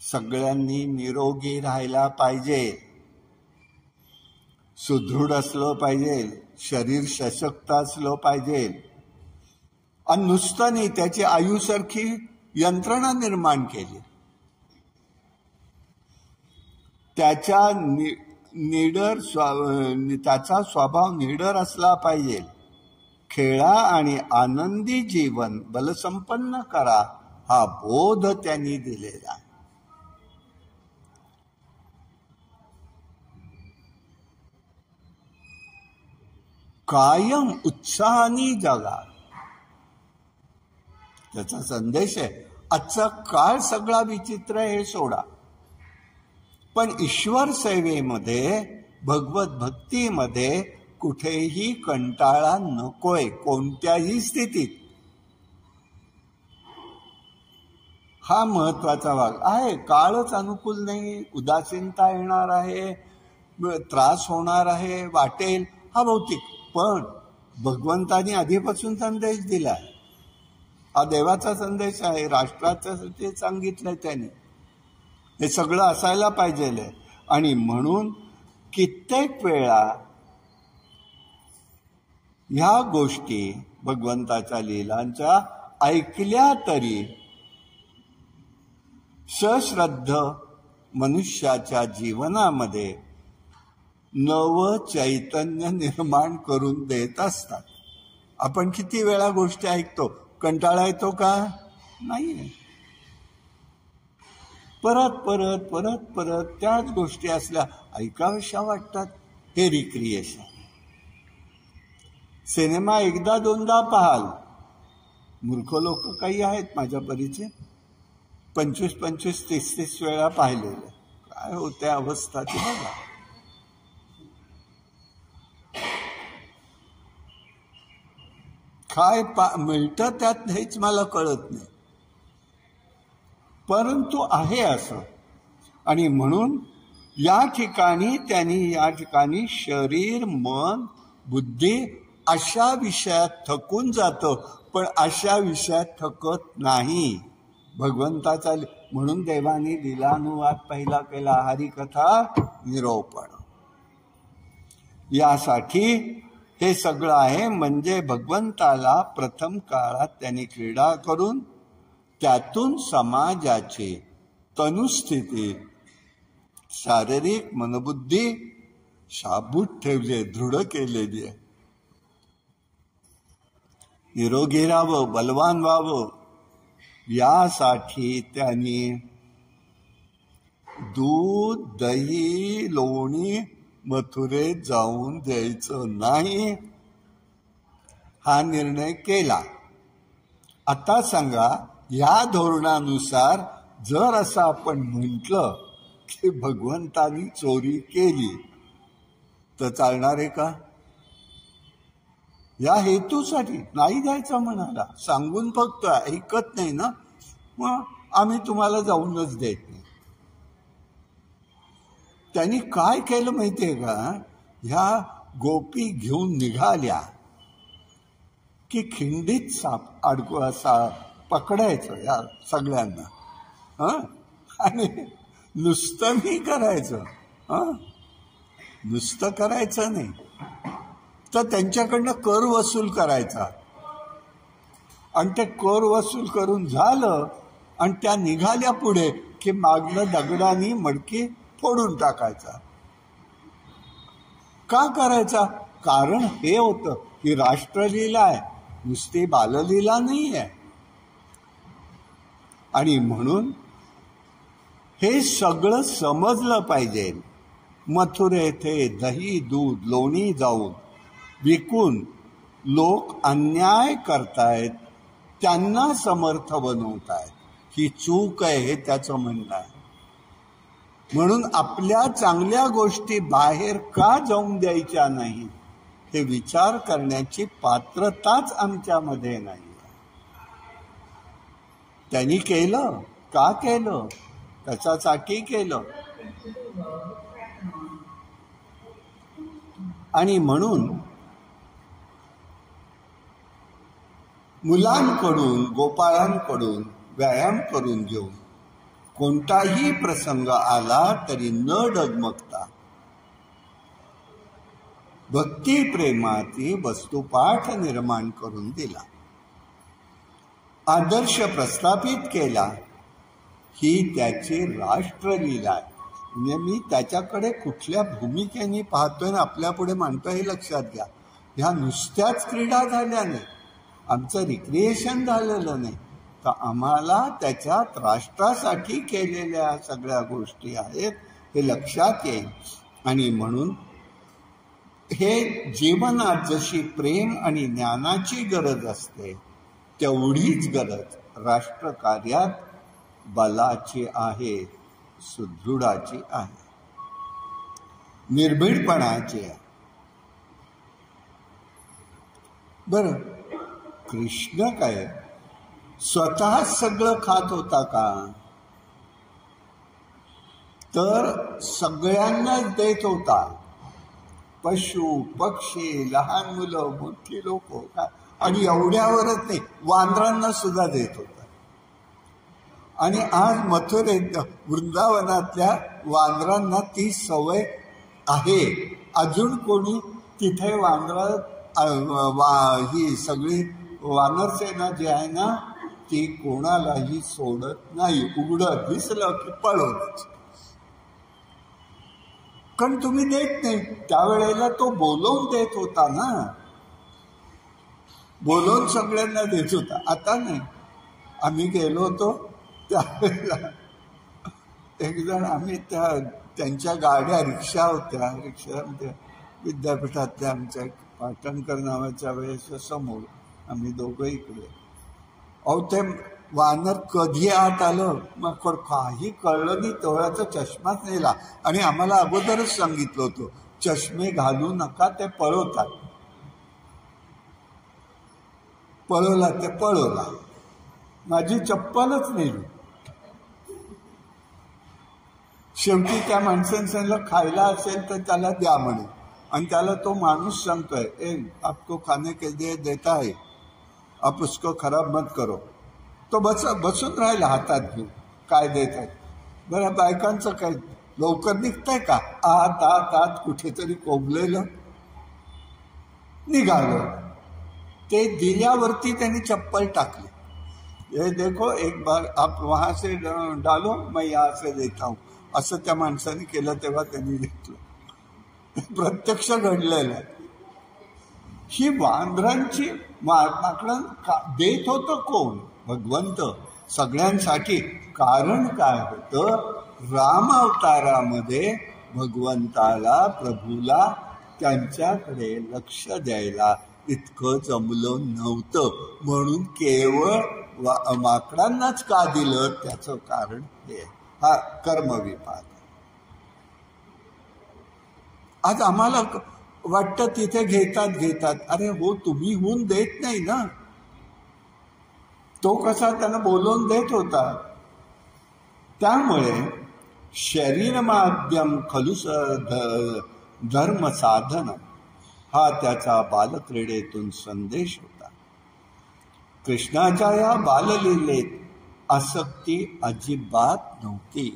सगळ्यांनी निरोगी राहायला पाहिजे. सुदृढ असलं पाहिजे, शरीर सशक्त असलं पाहिजे. आणि नुसतं नाही, त्याची आयुसारखी यंत्रणा निर्माण केली. त्याचा स्वभाव निडर असला पाहिजे. खेळा आणि आनंदी जीवन बलसंपन्न करा, हा बोध त्यांनी दिलेला आहे. कायम उत्साहाने जगा, त्याचा संदेश आहे. आजचा काळ सगळा विचित्र आहे हे सोडा, पण ईश्वर सेवेमध्ये, भगवत भक्तीमध्ये कुठेही कंटाळा नकोय, कोणत्याही स्थितीत. हा महत्वाचा भाग आहे. काळच अनुकूल नाही, उदासीनता येणार आहे, त्रास होणार आहे, वाटेल, हा भौतिक. पण भगवंतानी आधीपासून संदेश दिलाय, हा देवाचा संदेश आहे, राष्ट्राच्यासाठी सांगितलंय त्यांनी. हे सगळं असायला पाहिजे. आणि म्हणून कित्येक वेळा ह्या गोष्टी भगवंताच्या लीलांच्या ऐकल्या तरी सश्रद्ध मनुष्याच्या जीवनामध्ये नव चैतन्य निर्माण करून देत असतात. आपण किती वेळा गोष्टी ऐकतो, कंटाळा येतो का? नाही. परत परत परत परत त्याच गोष्टी असल्या ऐकाव्याशा वाटतात. हे रिक्रिएशन. सिनेमा एकदा दोनदा पाहाल, मूर्ख लोक काही आहेत माझ्या परिचय, 25, 30 वेळा पाहिलेले. काय होते अवस्था ती बघा. काय मिळतं त्यात हेच मला कळत नाही, परंतु आहे असं. आणि म्हणून या ठिकाणी शरीर, मन, बुद्धी अशा विषयात थकून जातं, पण अशा विषयात थकत नाही भगवंताचा. म्हणून देवानी लीलानुवाद पहिला केला, हरिकथा निरोपण. यासाठी हे सगळं आहे. म्हणजे भगवंताला प्रथम काळात त्यांनी क्रीडा करून त्यातून समाजाची तनुस्थिती, शारीरिक मनबुद्धी शाबूत ठेवले, दृढ केलेली आहे. निरोगी राहावं, बलवान व्हावं, यासाठी त्यांनी दूध, दही, लोणी मथुरेत जाऊन द्यायचं नाही, हा निर्णय केला. आता सांगा, या धोरणानुसार जर असं आपण म्हटलं की भगवंतानी चोरी केली तर चालणार आहे का? या हेतूसाठी नाही द्यायचं म्हणाला, सांगून फक्त ऐकत नाही ना, मग आम्ही तुम्हाला जाऊनच देत नाही. त्यांनी काय केलं माहितीये का? ह्या गोपी घेऊन निघाल्या की खिंडीत साप पकडायचं या सगळ्यांना, आणि नुसतं नाही करायचं, नुसतं करायचं नाही तर त्यांच्याकडनं कर वसूल करायचा. आणि ते कर वसूल करून झालं आणि त्या निघाल्या पुढे की मागणं दगडानी मडकी फोडून टाकायचा. का करायचा? कारण हे होतं की राष्ट्रलीला आहे, नुसती बाललीला नाही आहे. आणि म्हणून हे सगळं समजलं पाहिजे. मथुरे येथे दही, दूध, लोणी जाऊन विकून लोक अन्याय करतायत, त्यांना समर्थ बनवतायत, ही चूक आहे, हे त्याचं म्हणणं आहे. म्हणून आपल्या चांगल्या गोष्टी बाहेर का जाऊन द्यायच्या नाही, हे विचार करण्याची पात्रताच आमच्यामध्ये नाही. त्यांनी केलं, का केलं? त्याच्यासाठी केलं. आणि म्हणून मुलांकडून, गोपाळांकडून व्यायाम करून घेऊन कोणताही प्रसंग आला तरी न डगमगता भक्ती प्रेमाची वस्तुपाठ निर्माण करून दिला, आदर्श प्रस्थापित केला. ही त्याची राष्ट्रलीला आहे. म्हणजे मी त्याच्याकडे कुठल्या भूमिकेने पाहतोय ना आपल्या पुढे मांडतोय हे लक्षात घ्या. ह्या नुसत्याच क्रीडा झाल्या नाही, आमचं रिक्रिएशन झालेलं नाही, तर आम्हाला त्याच्यात राष्ट्रासाठी केलेल्या सगळ्या गोष्टी आहेत हे लक्षात येईल. आणि म्हणून हे जीवनात जशी प्रेम आणि ज्ञानाची गरज असते तेवढीच गरज राष्ट्रकार्यात बलाची आहे, सुदृढाची आहे, निर्भीडपणाची आहे. बरं, कृष्ण काय स्वतः सगळं खात होता का? तर सगळ्यांनाच देत होता. पशु पक्षी, लहान मुलं, मोठी लोक, आणि एवढ्यावरच नाही, वानरांना सुद्धा देत होता. आणि आज मथुरेत वृंदावनातल्या वानरांना ती सवय आहे. अजून कोणी तिथे ही सगळी वानरसेना जी आहे ना ती कोणालाही सोडत नाही. उघडं दिसलं की पळवलंच. कारण तुम्ही देत नाही. त्यावेळेला तो बोलवून देत होता ना, बोलवून सगळ्यांना देत होता. आता नाही. आम्ही गेलो होतो त्यावेळेला एक जण, आम्ही त्यांच्या गाड्या, रिक्षा होत्या, रिक्षामध्ये विद्यापीठातल्या आमच्या पाटणकर नावाच्या वेळेच्या समोर आम्ही दोघं इकडे. अहो ते वानर कधी आत आलं मग काही कळलं नाही. तेवढ्याचा चष्माच नेला. आणि आम्हाला अगोदरच सांगितलं होतं चष्मे घालू नका, ते पळवतात. पळवला ते पळवला. माझी चप्पलच नेली. शेवटी त्या माणसाने सांगितलं खायला असेल तर त्याला द्या म्हणे. आणि त्याला तो माणूस सांगतोय, आपको खाने के लिए देता है, आप उसको खराब मत करो. तो बसून राहिला हातात घेऊन. काय देत आहेत बरं, बायकांचं काय लवकर निघतंय का? आत आत आत कुठेतरी कोंबलेलं निघालं. ते दिल्यावरती त्यांनी चप्पल टाकली. ये देखो एक बार आप वहां से डालो, मैं यहाँ से देता हूं. असं त्या माणसाने केलं तेव्हा त्यांनी घेतलं. प्रत्यक्ष घडलेलं. ही वांद्रांची माकडं देत होतं कोण? भगवंत सगळ्यांसाठी. कारण काय होतं, राम अवतारामध्ये भगवंताला, प्रभूला त्यांच्याकडे लक्ष द्यायला इतकं जमलं नव्हतं. म्हणून केवळ माकडांनाच का दिलं, त्याचं कारण हे हा कर्मविपाक. आज आम्हाला वाटतं तिथे घेतात. अरे हो, तुम्ही होऊन देत नाही ना. तो कसा त्यांना बोलवून देत होता. त्यामुळे शरीर माध्यम खलु धर्म साधन हा त्याचा बालक्रीडेतून संदेश होता. कृष्णाच्या या बाललीलेत आसक्ती अजिबात नव्हती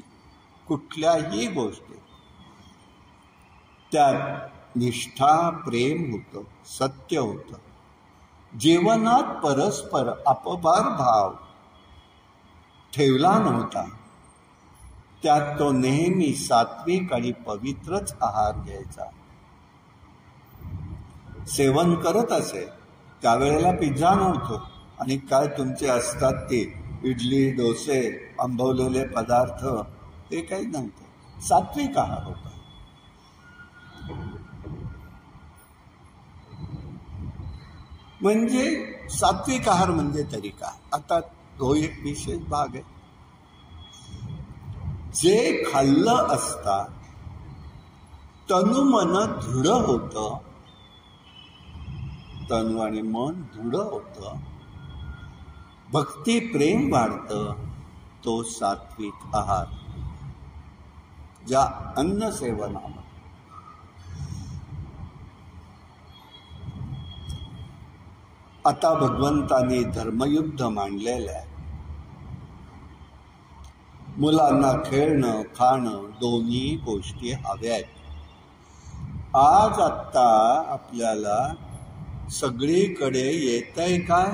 कुठल्याही गोष्टी. त्यात निष्ठा, प्रेम होतं, सत्य होतं. जीवनात परस्पर अपभार भाव ठेवला नव्हता. त्यात तो नेहमी सात्विक आणि पवित्रच आहार घ्यायचा. सेवन करत असे. त्यावेळेला पिझ्झा नव्हतो आणि काय तुमचे असतात ते इडली, डोसे, आंबवलेले पदार्थ, ते काही नव्हतं. सात्विक आहार होता. म्हणजे सात्विक आहार म्हणजे तरी काय? आता तो एक विशेष भाग आहे. जे खाल्लं असता तनु मन दृढ होतं, तनु आणि मन दृढ होतं, भक्ती प्रेम वाढतं, तो सात्विक आहार. ज्या अन्न सेवनामध्ये आता भगवंतांनी धर्मयुद्ध मांडलेलं आहे. मुलांना खेळणं, खाणं दोन्ही गोष्टी हव्यात. आज आत्ता आपल्याला सगळीकडे येतंय काय?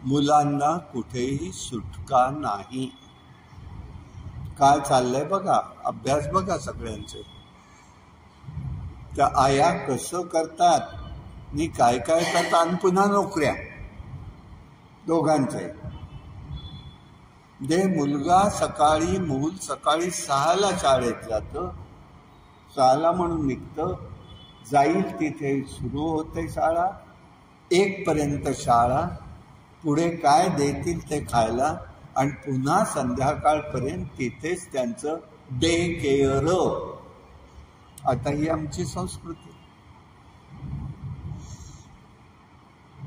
मुलांना कुठेही सुटका नाही. काय चाललंय बघा, अभ्यास बघा सगळ्यांचे. त्या आया कसं करतात आणि काय काय करतात, आणि पुन्हा नोकऱ्या दोघांचे. जे मुलगा मूल सकाळी 6ला शाळेत जातं, 6ला म्हणून निघतं, जाईल तिथे सुरू होते शाळा, 1 पर्यंत शाळा, पुढे काय देतील ते खायला, आणि पुन्हा संध्याकाळपर्यंत तिथेच त्यांचं डे केअर. आता ही आमची संस्कृती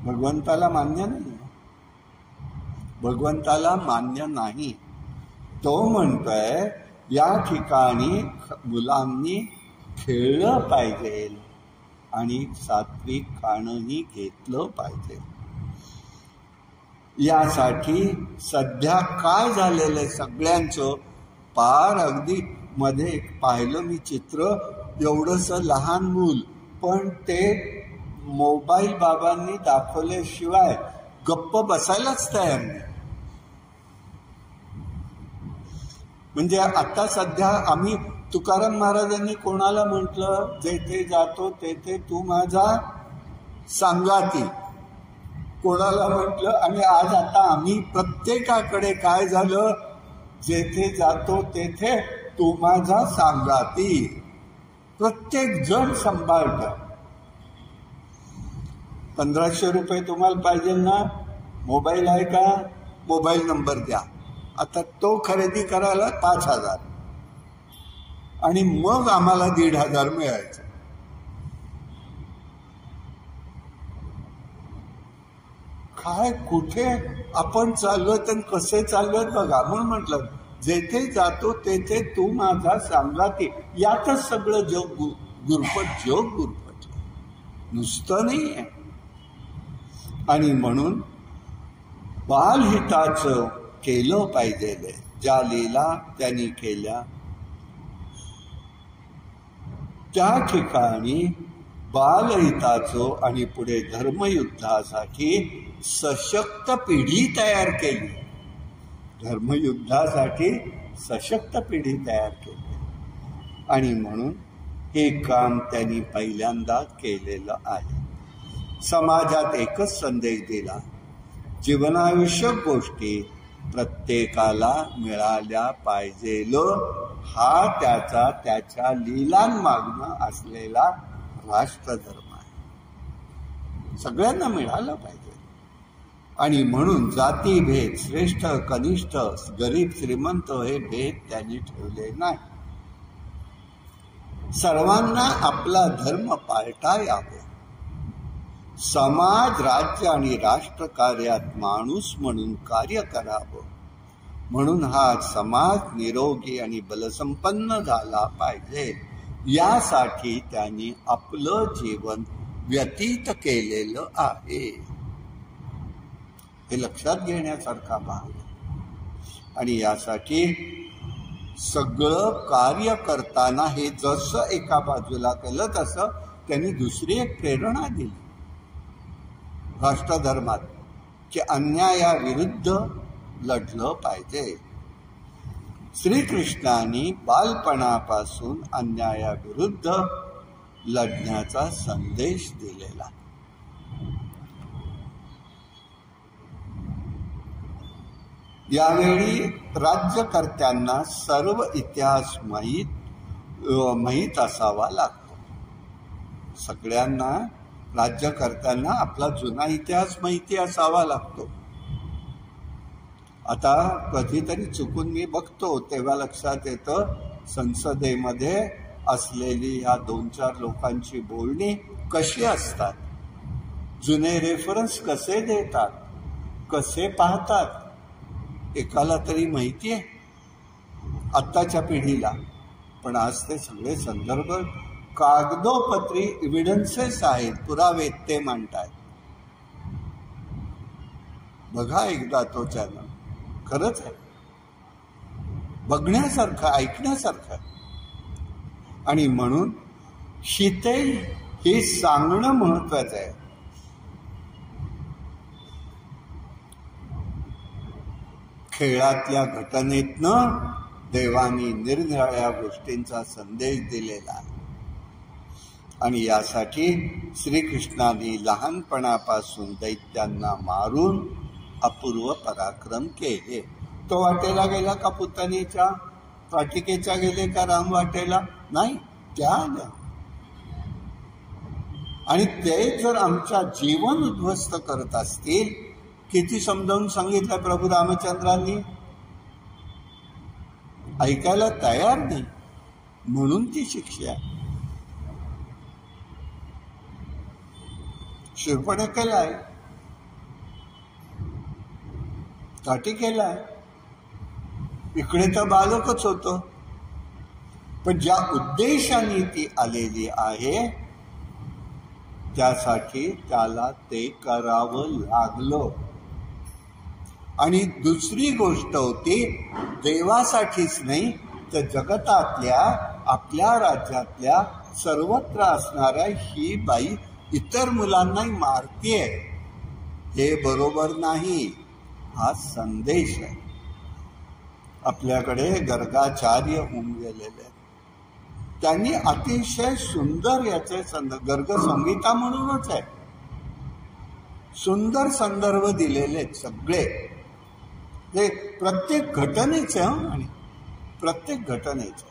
भगवंताला मान्य नाही. भगवंताला मान्य नाही. तो म्हणतोय या ठिकाणी मुलांनी खेळलं पाहिजे आणि सात्विक खाणंही घेतलं पाहिजे. यासाठी सध्या काय झालेलं आहे सगळ्यांचं, पार अगदी मध्ये एक पाहिलं मी चित्र, एवढंसं लहान मूल, पण ते मोबाईल बाबांनी दाखवल्याशिवाय गप्प बसायलाच तयार नाही. म्हणजे आता सध्या आम्ही, तुकाराम महाराजांनी कोणाला म्हटलं, जेथे जातो तेथे तू माझा सांगाती, कोणाला म्हटलं. आणि आज आता आम्ही प्रत्येकाकडे काय झालं, जेथे जातो तेथे तू माझा सांगाती. प्रत्येक जण सांभाळतं. 1500 रुपये तुम्हाला पाहिजे ना, मोबाईल आहे का, मोबाईल नंबर द्या. आता तो खरेदी करायला 5000 आणि मग आम्हाला 1500 मिळायचं. काय कुठे आपण चाललोत आणि कसे चाललोत बघा. म्हणून म्हटलं जेथे जातो तेथे तू माझा सांगाती. यातच सगळं जग गुरफट नुसतं नाही आहे. आणि म्हणून बालहिताचं केलं पाहिजे. ज्या लीला त्यांनी केल्या त्या ठिकाणी बालहिताचं आणि पुढे धर्मयुद्धासाठी सशक्त पिढी तयार केली. धर्मयुद्धासाठी सशक्त पिढी तयार केली. आणि म्हणून हे काम त्यांनी पहिल्यांदा केलेलं आहे. समाजात एकच संदेश दिला, जीवनावश्यक गोष्टी प्रत्येकाला मिळाल्या पाहिजेल. हा त्याच्या लीलांमागनं असलेला राष्ट्रधर्म आहे. सगळ्यांना मिळालं पाहिजे. आणि म्हणून जातीभेद, श्रेष्ठ कनिष्ठ, गरीब श्रीमंत हे भेद त्यांनी ठेवले नाही. सर्वांना आपला धर्म पाळता यावा. समाज, राज्य आणि राष्ट्र कार्यात माणूस म्हणून कार्य करावं. म्हणून हा समाज निरोगी आणि बलसंपन्न झाला पाहिजे. यासाठी त्यांनी आपलं जीवन व्यतीत केलेलं आहे. हे लक्षात घेण्यासारखा भाग आहे. आणि यासाठी सगळं कार्य करताना हे जसं एका बाजूला केलं तसं त्यांनी दुसरी एक प्रेरणा दिली राष्ट्रधर्मात, की अन्यायाविरुद्ध लढलं पाहिजे. श्रीकृष्णांनी बालपणापासून अन्यायाविरुद्ध लढण्याचा संदेश दिलेला. यावेळी राज्यकर्त्यांना सर्व इतिहास माहीत असावा लागतो. सगळ्यांना राज्यकर्त्यांना आपला जुना इतिहास माहिती असावा लागतो. आता कधीतरी चुकून मी बघतो तेव्हा लक्षात येतं, संसदेमध्ये असलेली ह्या 2-4 लोकांची बोलणी कशी असतात, जुने रेफरन्स कसे देतात, कसे पाहतात, एकाला तरी माहिती आहे आत्ताच्या पिढीला. पण आज ते सगळे संदर्भ कागदोपत्री एव्हिडन्सेस आहेत, पुरावे ते मांडतायत. बघा एकदा तो चॅनल, खरंच आहे बघण्यासारखं, ऐकण्यासारखं. आणि म्हणून शितेल हे सांगणं महत्वाचं आहे. खेळातल्या घटनेतनं देवानी निरनिराळ्या गोष्टींचा संदेश दिलेला आहे. आणि यासाठी श्रीकृष्णाने लहानपणापासून दैत्यांना मारून अपूर्व पराक्रम केले. तो वाटेला गेला का पुतनेच्या वाटिकेच्या गेले का राम वाटेला? नाही, त्या आल्या. आणि ते जर आमच्या जीवन उद्ध्वस्त करत असतील, किती समजावून सांगितलं प्रभू रामचंद्रांनी, ऐकायला तयार नाही, म्हणून ती शिक्षा. शूर्पणखेलाय, वाटिकेलाय, इकडे तर बालकच होतं, पण ज्या उद्देशाने ती आलेली आहे त्यासाठी त्याला ते करावं लागलं. आणि दुसरी गोष्ट होती, देवासाठीच नाही तर जगतातल्या आपल्या राज्यातल्या सर्वत्र असणाऱ्या ही बाई इतर मुलांनाही मारतीये, हे बरोबर नाही. हा संदेश आहे. आपल्याकडे गर्गाचार्य होऊन गेलेले, त्यांनी अतिशय सुंदर याचे गर्ग संहिता म्हणूनच आहे, सुंदर संदर्भ दिलेले सगळे. हे प्रत्येक घटनेचे आणि प्रत्येक घटनेचे.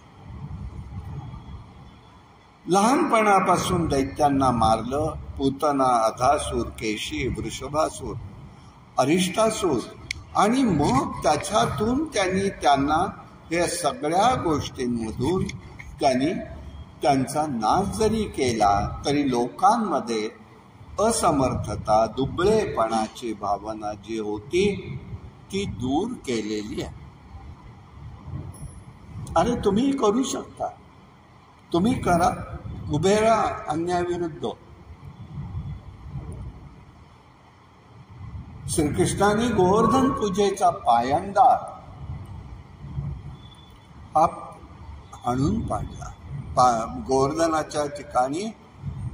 लहानपणापासून दैत्यांना मारलं. पूतना, अधासूर, केशी, वृषभासूर, अरिष्टासूर, आणि मग त्याच्यातून त्यांना या सगळ्या गोष्टींमधून त्यांचा नाश जरी केला तरी लोकांमध्ये असमर्थता, दुबळेपणाची भावना जी होती ती दूर केलेली आहे. अरे तुम्ही करू शकता, तुम्ही करा, उभे राहा अन्यायाविरुद्ध. श्रीकृष्णाने गोवर्धन पूजेचा पायंडा हा हाणून पाडला. गोवर्धनाच्या ठिकाणी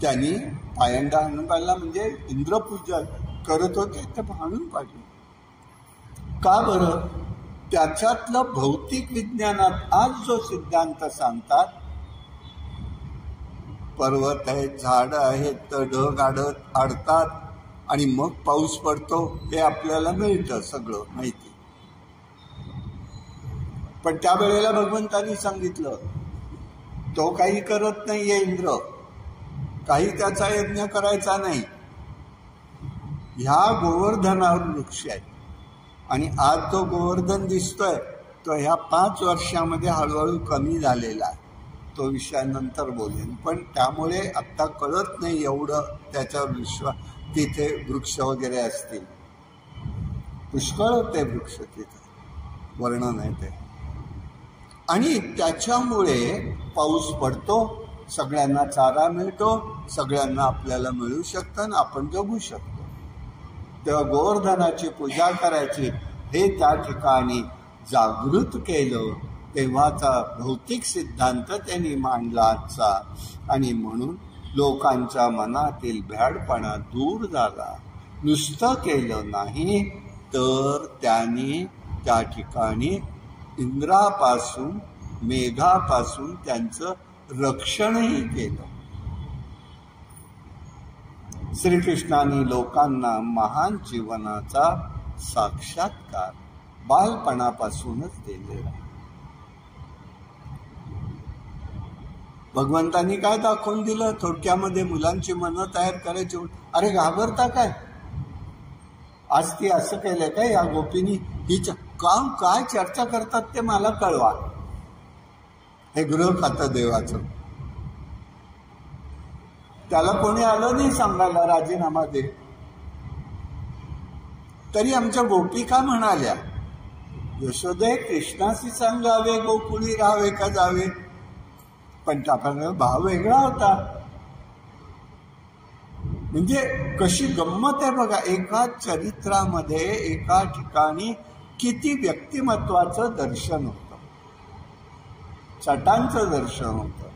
त्यांनी पायंडा हाणून पाडला, म्हणजे इंद्रपूजा करत होते ते हाणून पाडले. का बरं? त्याच्यातलं भौतिक विज्ञानात आज जो सिद्धांत सांगतात, पर्वत आहेत, झाडं आहेत, तर ढग आडतात आणि मग पाऊस पडतो, हे आपल्याला मिळतं सगळं माहिती. पण त्यावेळेला भगवंतांनी सांगितलं, तो काही करत नाहीये इंद्र, काही त्याचा यज्ञ करायचा नाही. ह्या गोवर्धनावर वृक्ष आहे, आणि आज जो गोवर्धन दिसतोय तो ह्या 5 वर्षामध्ये हळूहळू कमी झालेला आहे. तो विषयानंतर बोलेन. पण त्यामुळे आत्ता कळत नाही एवढं त्याच्यावर विश्वास. तिथे वृक्ष वगैरे असतील, पुष्कळ होते वृक्ष तिथे, वर्णन आहे ते. आणि त्याच्यामुळे पाऊस पडतो, सगळ्यांना चारा मिळतो, सगळ्यांना आपल्याला मिळू शकतं आणि आपण जगू शकतो. तेव्हा गोवर्धनाची पूजा करायची हे त्या ठिकाणी जागृत केलं. तेव्हाचा भौतिक सिद्धांत त्यांनी मांडला आजचा, आणि म्हणून लोकांच्या मनातील भ्याडपणा दूर झाला. नुसतं केलं नाही तर त्यांनी त्या ठिकाणी इंद्रापासून, मेघापासून त्यांचं रक्षणही केलं. श्रीकृष्णाने लोकांना महान जीवनाचा साक्षात्कार बालपणापासूनच दिलेला. भगवंतांनी काय दाखवून दिलं? थोडक्यामध्ये मुलांची मनं तयार करायची. अरे घाबरता काय? आज ती असं केलंय काय या गोपीनी? ही काम काय चर्चा करतात ते मला कळवा. हे गृह खातं देवाचं. त्याला कोणी आलं नाही सांगायला राजीनामा दे. तरी आमच्या गोपिका म्हणाल्या, यशोदे कृष्णाशी सांगावे, गोकुळी राहावे का जावे? पण त्याचा भाव वेगळा होता. म्हणजे कशी गंमत आहे बघा. एका चरित्रामध्ये एका ठिकाणी किती व्यक्तिमत्वाचं दर्शन होतं, छटांचं दर्शन होतं.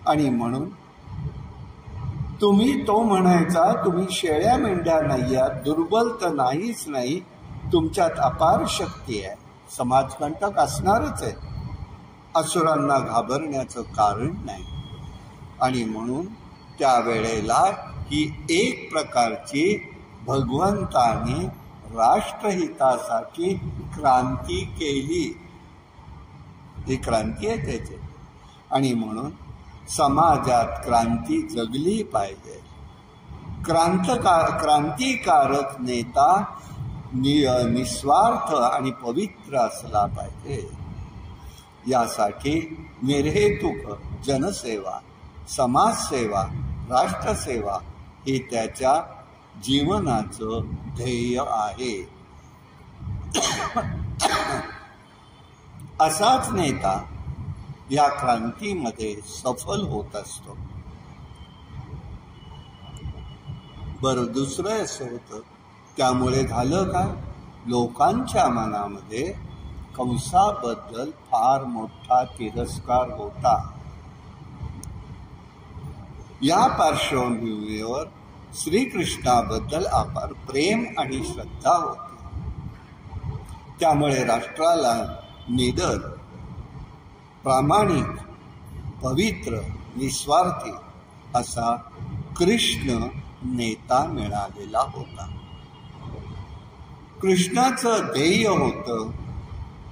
आणि म्हणून तुम्ही तो म्हणायचा, तुम्ही शेळ्या मेंढ्या नाही आहात, दुर्बल तर नाहीच नाही, तुमच्यात अपार शक्ती आहे, समाजकंटक असणारच आहे, असुरांना घाबरण्याचं कारण नाही. आणि म्हणून त्यावेळेला ही एक प्रकारची भगवंताने राष्ट्रहितासाठी क्रांती केली. ही क्रांती आहे त्याची. आणि म्हणून समाजात क्रांती जगली पाहिजे. क्रांतिकारक नेता निस्वार्थ आणि पवित्र असला पाहिजे. यासाठी निर्हेतुक जनसेवा, समाजसेवा, राष्ट्रसेवा हे त्याच्या जीवनाचं ध्येय आहे. असाच नेता या क्रांतीमध्ये सफल होत असतो. बरं, दुसरं असं होतं, त्यामुळे झालं काय, लोकांच्या मनामध्ये कंसाबद्दल फार मोठा तिरस्कार होता. या पार्श्वभूमीवर श्रीकृष्णाबद्दल अपार प्रेम आणि श्रद्धा होती. त्यामुळे राष्ट्राला निडर, प्रामाणिक, पवित्र, निस्वार्थी असा कृष्ण नेता मिळालेला होता. कृष्णाचं ध्येय होतं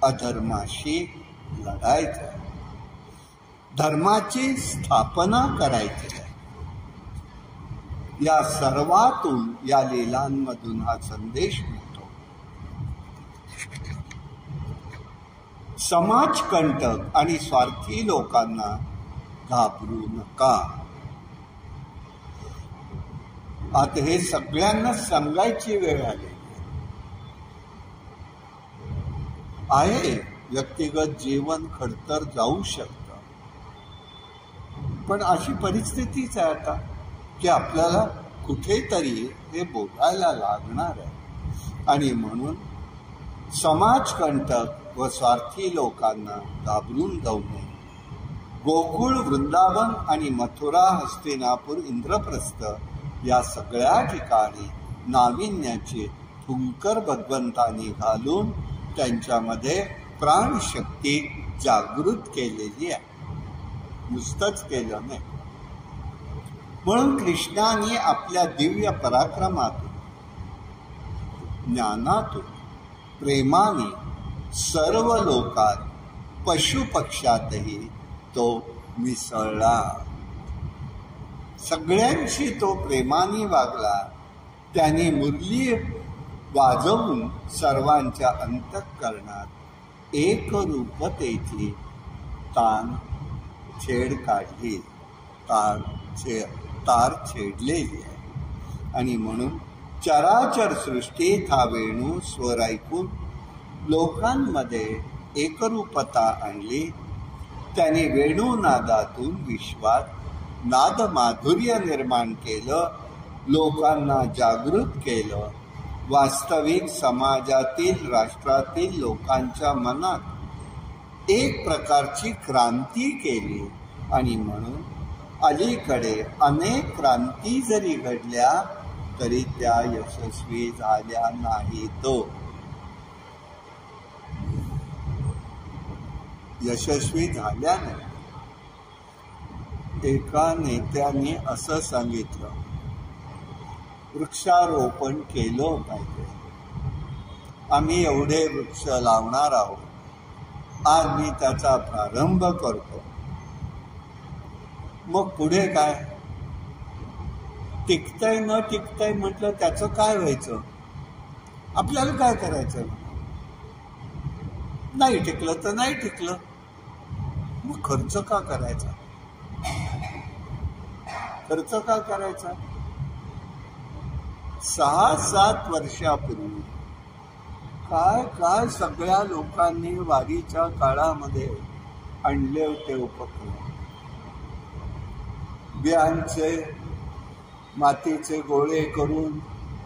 अधर्माशी लढायचं, धर्माची स्थापना करायची. या सर्वातून, या लीलांमधून हा संदेश मिळतो. समाजकंटक आणि स्वार्थी लोकांना घाबरू नका. आता हे सगळ्यांना सांगायची वेळ आली आहे. व्यक्तिगत जीवन खडतर जाऊ शकतं, पण अशी परिस्थितीच आहे आता की आपल्याला कुठेतरी हे बोलायला लागणार आहे. आणि म्हणून समाजकंटक व स्वार्थी लोकांना घाबरून जाऊ नये. गोकुळ, वृंदावन आणि मथुरा, हस्तिनापूर, इंद्रप्रस्थ या सगळ्या ठिकाणी नाविन्याची फुंकर भगवंतांनी घालून त्यांच्यामध्ये प्राणशक्ती जागृत केलेली आहे. नुसतंच केलं नाही. म्हणून कृष्णाने आपल्या दिव्य पराक्रमातून, ज्ञानातून, प्रेमाने सर्व लोकात, पशुपक्षातही तो मिसळला. सगळ्यांशी तो प्रेमाने वागला. त्याने मुरली वाजवून सर्वांच्या अंतःकरणात एकरूपतेची छेड काढली, तार छेडलेली आहे. आणि म्हणून चराचर सृष्टीत हा वेणू स्वर ऐकून लोकांमध्ये एकरूपता आणली. त्याने वेणुनादातून विश्वात नादमाधुर्य निर्माण केलं, लोकांना जागृत केलं. वास्तविक समाजातील, राष्ट्रातील लोकांच्या मनात एक प्रकारची क्रांती केली. आणि म्हणून अलीकडे अनेक क्रांती जरी घडल्या तरी त्या यशस्वी झाल्या नाहीत. यशस्वी झाल्या नाही. एका नेत्याने असं सांगितलं, वृक्षारोपण केलं पाहिजे, आम्ही एवढे वृक्ष लावणार आहोत, आज मी त्याचा प्रारंभ करतो. मग पुढे काय? टिकतंय न टिकतंय म्हटलं त्याचं काय व्हायचं? आपल्याला काय करायचं? नाही टिकलं तर नाही टिकलं, मग खर्च का करायचा? खर्च का करायचा? 6-7 वर्षापूर्वी काय काय सगळ्या लोकांनी वारीच्या काळामध्ये आणले होते उपक्रम. बियांचे, मातीचे गोळे करून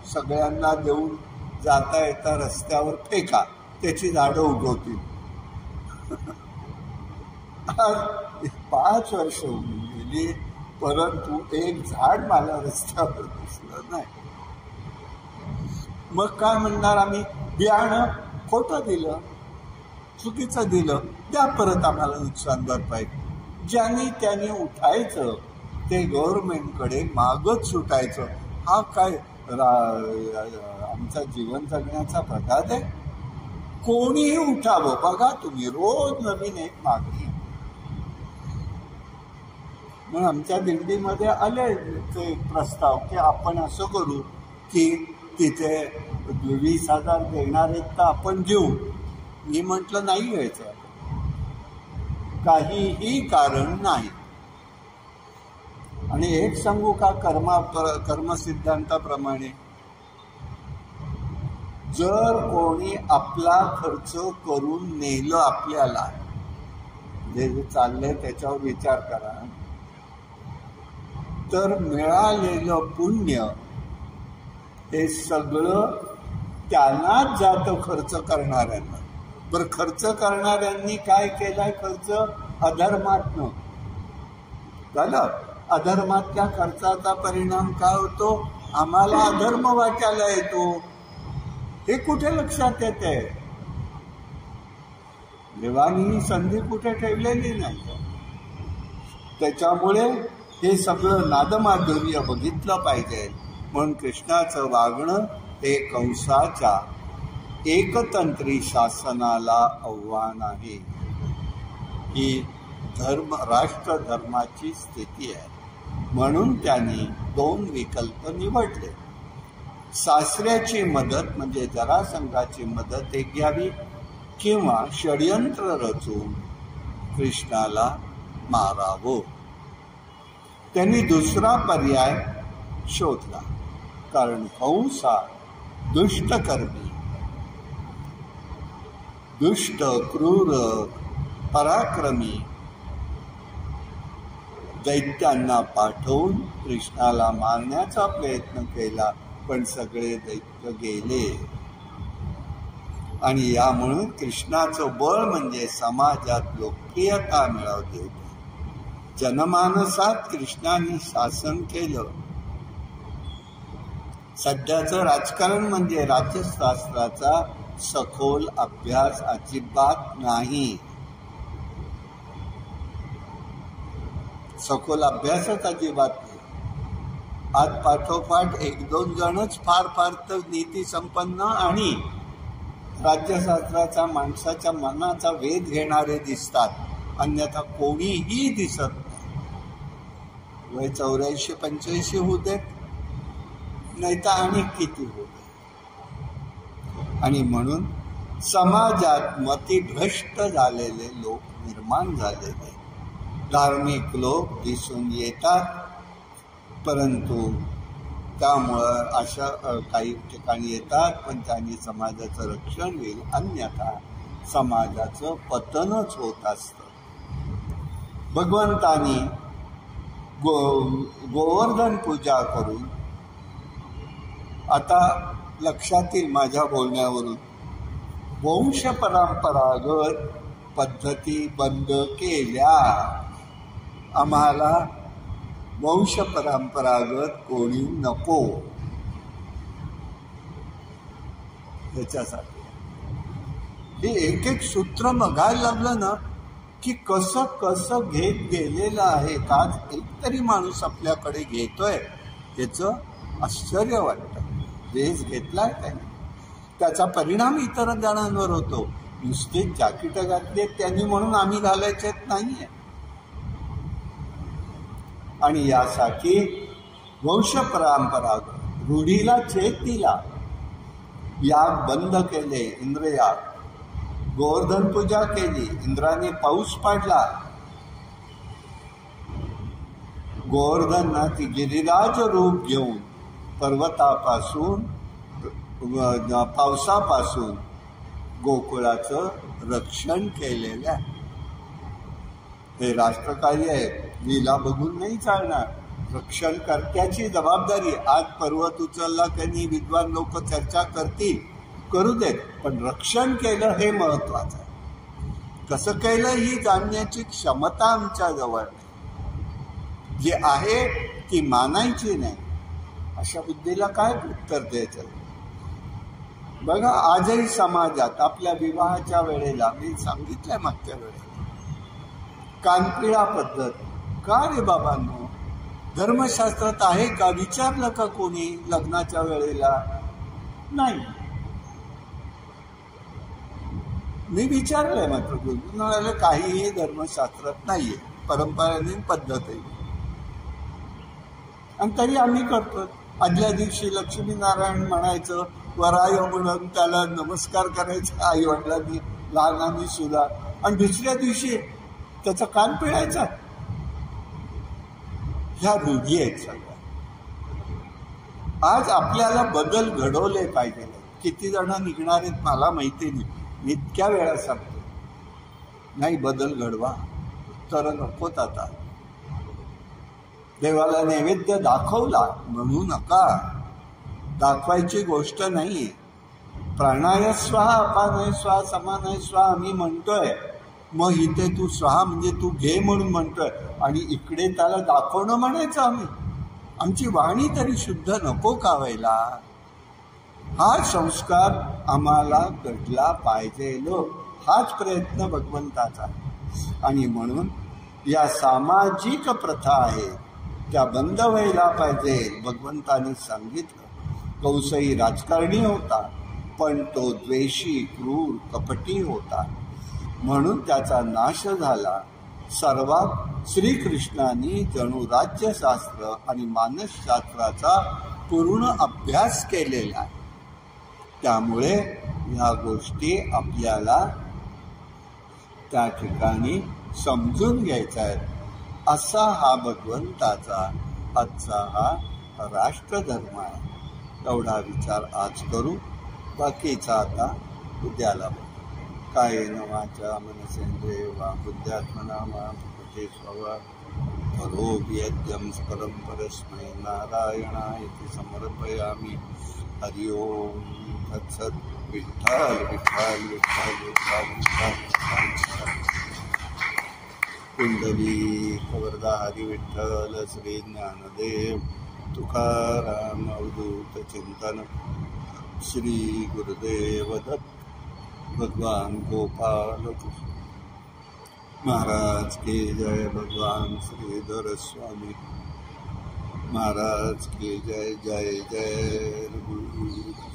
सगळ्यांना देऊन जाता येता रस्त्यावर फेका, त्याची झाडं उगवतील. 5 वर्ष होऊन गेली, परंतु एक झाड मला रस्त्यावर दिसलं नाही. मग काय म्हणणार आम्ही? बियाणं खोटं दिलं, चुकीचं दिलं, द्या परत आम्हाला नुकसान भरपाई. ज्यांनी त्यांनी उठायचं, ते गव्हर्नमेंटकडे मागच सुटायचं. हा काय आमचा जीवन जगण्याचा प्रघात आहे? कोणीही उठावं. बघा तुम्ही, रोज नवीन एक मागणी. मग आमच्या दिंडीमध्ये आले ते प्रस्ताव की आपण असं करू की तिथे 20,000 देणार आहेत तर आपण घेऊ. मी म्हटलं नाही घ्यायचं, काहीही कारण नाही. आणि एक सांगू का, कर्मसिद्धांताप्रमाणे जर कोणी आपला खर्च करून नेलं आपल्याला, जे चाललंय त्याच्यावर विचार करा, तर मिळालेलं पुण्य हे सगळं त्यांनाच जातं खर्च करणाऱ्यांना. बरं, खर्च करणाऱ्यांनी काय केलाय? खर्च अधर्मातनं झालं. अधर्मातल्या खर्चाचा परिणाम काय होतो? आम्हाला अधर्म वाटायला येतो. हे कुठे लक्षात येते? देवानी ही संधी कुठे ठेवलेली नाही. त्याच्यामुळे हे सगळं नादमाधुर्य बघितलं पाहिजे. म्हणून कृष्णाचं वागणं हे कंसाच्या एकतंत्री शासनाला आव्हान आहे. ही राष्ट्र धर्माची स्थिती आहे. म्हणून त्यांनी 2 विकल्प निवडले. सासऱ्याची मदत म्हणजे जरासंधाची मदत एक घ्यावी किंवा षड्यंत्र रचून कृष्णाला मारावं. त्यांनी दुसरा पर्याय शोधला, कारण कंस हा दुष्टकर्मी, दुष्ट, क्रूर, पराक्रमी दैत्यांना पाठवून कृष्णाला मारण्याचा प्रयत्न केला, पण सगळे दैत्य गेले. आणि यामुळे कृष्णाचं बळ म्हणजे समाजात लोकप्रियता मिळवली होती. जनमानसात कृष्णाने शासन केलं. सध्याचं राजकारण म्हणजे राज्यशास्त्राचा सखोल अभ्यास अजिबात नाही. सखोल अभ्यासच अजिबात नाही. आज पाठोपाठ 1-2 जणच फार तर नीती संपन्न आणि राज्यशास्त्राचा माणसाच्या मनाचा वेध घेणारे दिसतात, अन्यथा कोणीही दिसत नाही. वय 84-85 होऊ देत, नाही तर आणि किती होऊ देत. आणि म्हणून समाजात मतिभ्रष्ट झालेले लोक निर्माण झालेले धार्मिक लोक दिसून येतात. परंतु त्यामुळं अशा काही ठिकाणी येतात, पण त्यांनी समाजाचं रक्षण होईल, अन्यथा समाजाचं पतनच होत असतं. भगवंतानी गोवर्धन पूजा करून, आता लक्षात येईल माझ्या बोलण्यावरून, वंश परंपरागत पद्धती बंद केल्या. आम्हाला वंश परंपरागत कोणी नको. त्याच्यासाठी हे एक सूत्र बघायला लागलं ना की कसं घेत गेलेलं आहे. आज एकतरी माणूस आपल्याकडे घेतोय, याचं आश्चर्य वाटतं. ड्रेस घेतलाय त्याने, त्याचा परिणाम इतर जणांवर होतो. नुसते जॅकेट घातले त्यांनी म्हणून आम्ही घालायचेत नाहीये. आणि यासाठी वंश परंपरागत रूढीला छेद दिला. याग बंद केले, इंद्रयाग. गोवर्धन पूजा केली, इंद्राने पाऊस पाडला. गोवर्धनाची गिरिराज रूप घेऊन पर्वतापासून, पावसापासून गोकुळाचं रक्षण केलेलं आहे. हे राष्ट्रकार्य आहे, लीला बघून नाही चालणार. रक्षणकर्त्याची जबाबदारी. आज पर्वत उचलला त्यांनी विद्वान लोक चर्चा करतील, करू देत, पण रक्षण केलं हे महत्वाचं आहे. कसं केलं ही जाणण्याची क्षमता आमच्या जवळ नाही. जी आहे ती मानायची नाही, अशा बुद्धीला काय उत्तर द्यायचं? बघा आजही समाजात आपल्या विवाहाच्या वेळेला, मी सांगितलंय मागच्या वेळेला, कानपिळा पद्धत. का रे बाबांनो, धर्मशास्त्रात आहे का? विचारलं का कोणी लग्नाच्या वेळेला? नाही. मी विचारलंय मात्र म्हणाले काहीही धर्मशास्त्रात नाहीये, परंपरेने पद्धत आहे. आणि तरी आम्ही करतो. आदल्या दिवशी लक्ष्मीनारायण म्हणायचं, वराय म्हणून त्याला नमस्कार करायचा आई वडिलांनी, लहानांनी सुद्धा, आणि दुसऱ्या दिवशी त्याचा कान पिळायचा. ह्या रूढी आहेत सगळ्या. आज आपल्याला बदल घडवले पाहिजे. किती जण निघणार आहेत मला माहिती नाही, मी इतक्या वेळा सांगतो, नाही बदल घडवा, तर नकोत. आता देवाला नैवेद्य दाखवला म्हणू नका, दाखवायची गोष्ट नाही. प्राणाय स्वाहा, अपानाय स्वाहा, समानाय स्वाहा आम्ही म्हणतोय, मग इथे तू स्वाहा म्हणजे तू घे म्हणून म्हणतोय, आणि इकडे त्याला दाखवणं म्हणायचं आम्ही. आमची वाणी तरी शुद्ध नको का व्हायला? हा संस्कार आम्हाला घडला पाहिजे, हाच प्रयत्न भगवंताचा. आणि म्हणून या सामाजिक प्रथा आहे त्या बंद व्हायला पाहिजे. भगवंताने सांगितलं, कौसई राजकारणी होता, पण तो द्वेषी, क्रूर, कपटी होता, म्हणून त्याचा नाश झाला. सर्वात श्रीकृष्णाने जणू राज्यशास्त्र आणि मानसशास्त्राचा पूर्ण अभ्यास केलेला आहे. त्यामुळे ह्या गोष्टी आपल्याला त्या ठिकाणी समजून घ्यायचा आहे. असा हा भगवंताचा आजचा हा राष्ट्रधर्म आहे. एवढा विचार आज करू, बाकीचा आता उद्याला. कायेन वाचा मनसेंद्रिय वा बुद्ध्यात्मना वा प्रकृते स्वभाव करोमि यद्यं परं परस्मै नारायणाय समर्पयामि. हरि ओम तत्सत्. विठ्ठल विठ्ठल विठ्ठल विठ्ठल विठ्ठल. कुंडली वरदा हरी विठ्ठल श्री ज्ञानदेव तुकाराम अवधूत चिंतन. श्री गुरुदेव दत्त भगवान गोपाल महाराज के जय. भगवान श्रीधर स्वामी महाराज के जय. जय जय गुरु.